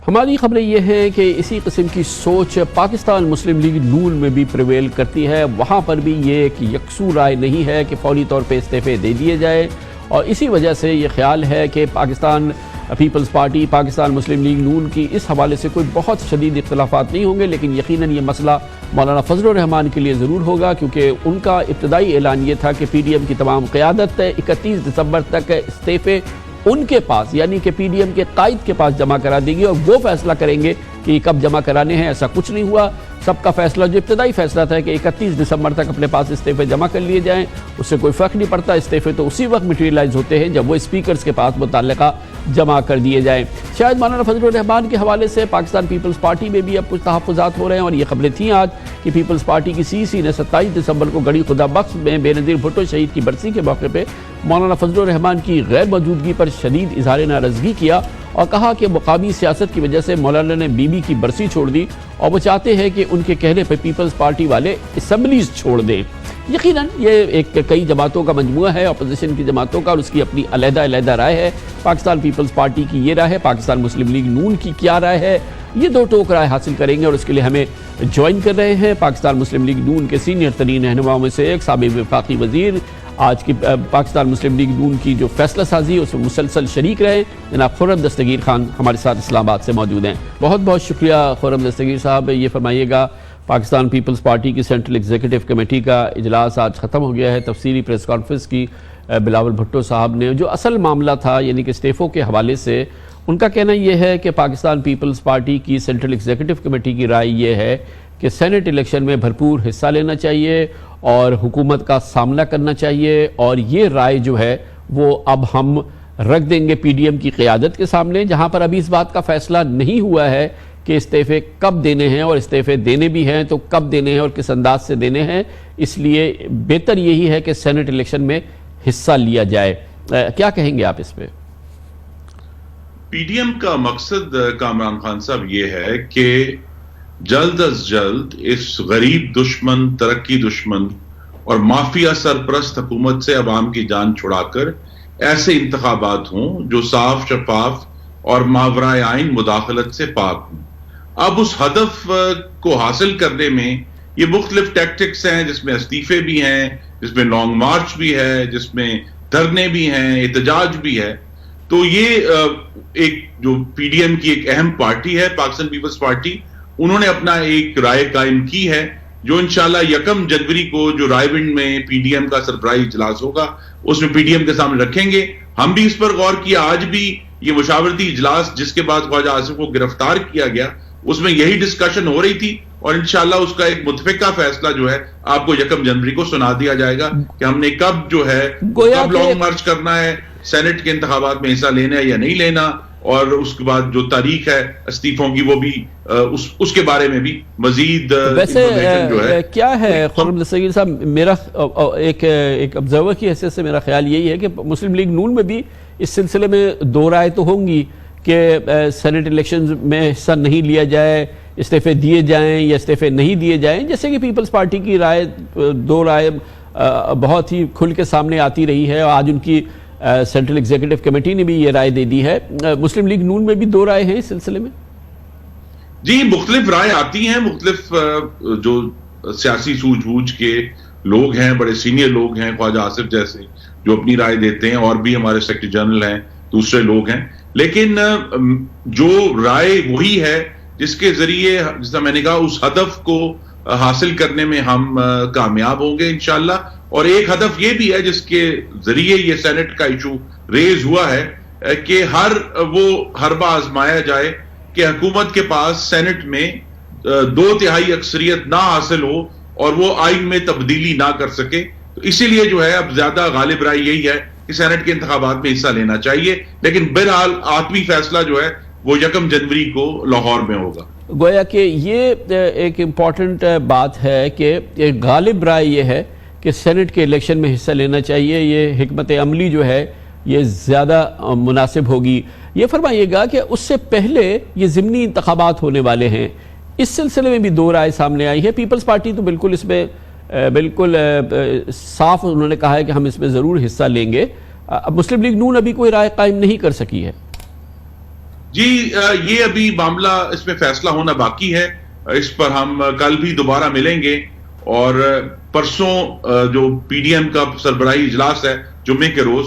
ہماری خبریں یہ ہیں کہ اسی قسم کی سوچ پاکستان مسلم لیگ نون میں بھی پریویل کرتی ہے. وہاں پر بھی یہ ایک یکسو رائے نہیں ہے کہ فوری طور پہ استعفے دے دیے جائے, اور اسی وجہ سے یہ خیال ہے کہ پاکستان پیپلز پارٹی پاکستان مسلم لیگ نون کی اس حوالے سے کوئی بہت شدید اختلافات نہیں ہوں گے، لیکن یقیناً یہ مسئلہ مولانا فضل الرحمان کے لیے ضرور ہوگا، کیونکہ ان کا ابتدائی اعلان یہ تھا کہ پی ڈی ایم کی تمام قیادت 31 دسمبر تک استعفے ان کے پاس یعنی کہ پی ڈی ایم کے قائد کے پاس جمع کرا دے گی اور وہ فیصلہ کریں گے کہ یہ کب جمع کرانے ہیں۔ ایسا کچھ نہیں ہوا، سب کا فیصلہ جو ابتدائی فیصلہ تھا کہ 31 دسمبر تک اپنے پاس استعفے جمع کر لیے جائیں، اس سے کوئی فرق نہیں پڑتا، استعفے تو اسی وقت میٹیریلائز ہوتے ہیں جب وہ اسپیکرز کے پاس متعلقہ جمع کر دیے جائیں۔ شاید مولانا فضل الرحمان کے حوالے سے پاکستان پیپلز پارٹی میں بھی اب کچھ تحفظات ہو رہے ہیں، اور یہ خبریں تھیں آج کہ پیپلز پارٹی کی سی سی نے 27 دسمبر کو گڑھی خدا بخش میں بے نظیر بھٹو شہید کی برسی کے موقع پہ مولانا فضل الرحمان کی غیر موجودگی پر شدید اظہار ناراضگی کیا اور کہا کہ مقامی سیاست کی وجہ سے مولانا نے بی بی کی برسی چھوڑ دی اور وہ چاہتے ہیں کہ ان کے کہنے پہ پیپلز پارٹی والے اسمبلیز چھوڑ دیں۔ یقیناً یہ ایک کئی جماعتوں کا مجموعہ ہے، اپوزیشن کی جماعتوں کا، اور اس کی اپنی علیحدہ رائے ہے۔ پاکستان پیپلز پارٹی کی یہ رائے ہے، پاکستان مسلم لیگ نون کی کیا رائے ہے، یہ دو ٹوک رائے حاصل کریں گے، اور اس کے لیے ہمیں جوائن کر رہے ہیں پاکستان مسلم لیگ نون کے سینئر ترین رہنماؤں میں سے ایک سابق وفاقی وزیر، آج کی پاکستان مسلم لیگ نون کی جو فیصلہ سازی اس میں مسلسل شریک رہے، جناب خرم دستگیر خان ہمارے ساتھ اسلام آباد سے موجود ہیں۔ بہت بہت شکریہ خرم دستگیر صاحب۔ یہ فرمائیے گا، پاکستان پیپلز پارٹی کی سینٹرل ایگزیکٹو کمیٹی کا اجلاس آج ختم ہو گیا ہے، تفصیلی پریس کانفرنس کی بلاول بھٹو صاحب نے۔ جو اصل معاملہ تھا یعنی کہ استعفوں کے حوالے سے ان کا کہنا یہ ہے کہ پاکستان پیپلز پارٹی کی سینٹرل ایگزیکٹو کمیٹی کی رائے یہ ہے کہ سینٹ الیکشن میں بھرپور حصہ لینا چاہیے اور حکومت کا سامنا کرنا چاہیے، اور یہ رائے جو ہے وہ اب ہم رکھ دیں گے پی ڈی ایم کی قیادت کے سامنے، جہاں پر ابھی اس بات کا فیصلہ نہیں ہوا ہے کہ استعفے کب دینے ہیں، اور استعفے دینے بھی ہیں تو کب دینے ہیں اور کس انداز سے دینے ہیں۔ اس لیے بہتر یہی ہے کہ سینٹ الیکشن میں حصہ لیا جائے۔ کیا کہیں گے آپ اس پہ؟ پی ڈی ایم کا مقصد کامران خان صاحب یہ ہے کہ جلد از جلد اس غریب دشمن، ترقی دشمن اور مافیا سرپرست حکومت سے عوام کی جان چھڑا کر ایسے انتخابات ہوں جو صاف، شفاف اور ماورائے آئین مداخلت سے پاک ہوں۔ اب اس ہدف کو حاصل کرنے میں یہ مختلف ٹیکٹکس ہیں، جس میں استعفے بھی ہیں، جس میں لانگ مارچ بھی ہے، جس میں دھرنے بھی ہیں، احتجاج بھی ہے۔ تو یہ ایک جو پی ڈی ایم کی ایک اہم پارٹی ہے پاکستان پیپلز پارٹی، انہوں نے اپنا ایک رائے قائم کی ہے جو انشاءاللہ 1 جنوری کو جو رائے ونڈ میں پی ڈی ایم کا سربراہی اجلاس ہوگا اس میں پی ڈی ایم کے سامنے رکھیں گے۔ ہم بھی اس پر غور کیا، آج بھی یہ مشاورتی اجلاس جس کے بعد خواجہ آصف کو گرفتار کیا گیا اس میں یہی ڈسکشن ہو رہی تھی، اور انشاءاللہ اس کا ایک متفقہ فیصلہ جو ہے آپ کو 1 جنوری کو سنا دیا جائے گا کہ ہم نے کب جو ہے کب لانگ مارچ کرنا ہے، سینٹ کے انتخابات میں حصہ لینا ہے یا نہیں لینا، اور اس کے بعد جو تاریخ ہے استعفوں کی وہ بھی اس کے بارے میں بھی مزید ویسے کیا ہے خرم دستگیر صاحب، میرا ایک آبزرور کی حیثیت سے میرا خیال یہی ہے کہ مسلم لیگ نون میں بھی اس سلسلے میں دو رائے تو ہوں گی کہ سینٹ الیکشنز میں حصہ نہیں لیا جائے، استعفے دیے جائیں یا استعفے نہیں دیے جائیں، جیسے کہ پیپلز پارٹی کی رائے، دو رائے بہت ہی کھل کے سامنے آتی رہی ہے، اور آج ان کی سینٹرل ایگزیکٹو کمیٹی نے بھی یہ رائے دے دی ہے۔ مسلم لیگ نون میں بھی دو رائے ہیں اس سلسلے میں؟ جی، مختلف رائے آتی ہیں، مختلف جو سیاسی سوجھ بوجھ کے لوگ ہیں، بڑے سینئر لوگ ہیں خواجہ آصف جیسے جو اپنی رائے دیتے ہیں، اور بھی ہمارے سیکرٹری جنرل ہیں، دوسرے لوگ ہیں، لیکن جو رائے وہی ہے جس کے ذریعے جیسا میں نے کہا اس ہدف کو حاصل کرنے میں ہم کامیاب ہوں گے انشاءاللہ۔ اور ایک ہدف یہ بھی ہے جس کے ذریعے یہ سینٹ کا ایشو ریز ہوا ہے کہ ہر وہ حربہ آزمایا جائے کہ حکومت کے پاس سینٹ میں 2/3 اکثریت نہ حاصل ہو اور وہ آئین میں تبدیلی نہ کر سکے۔ تو اسی لیے جو ہے اب زیادہ غالب رائے یہی ہے کہ سینٹ کے انتخابات میں حصہ لینا چاہیے، لیکن بہرحال آخری فیصلہ جو ہے وہ 1 جنوری کو لاہور میں ہوگا۔ گویا کہ یہ ایک امپورٹنٹ بات ہے کہ ایک غالب رائے یہ ہے کہ سینٹ کے الیکشن میں حصہ لینا چاہیے، یہ حکمت عملی جو ہے یہ زیادہ مناسب ہوگی۔ یہ فرمائیے گا کہ اس سے پہلے یہ ضمنی انتخابات ہونے والے ہیں، اس سلسلے میں بھی دو رائے سامنے آئی ہے۔ پیپلز پارٹی تو بالکل اس میں بالکل صاف انہوں نے کہا ہے کہ ہم اس میں ضرور حصہ لیں گے، مسلم لیگ نون ابھی کوئی رائے قائم نہیں کر سکی ہے۔ جی، یہ ابھی معاملہ اس میں فیصلہ ہونا باقی ہے، اس پر ہم کل بھی دوبارہ ملیں گے، اور پرسوں جو پی ڈی ایم کا سربراہی اجلاس ہے جمعے کے روز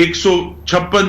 156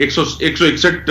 161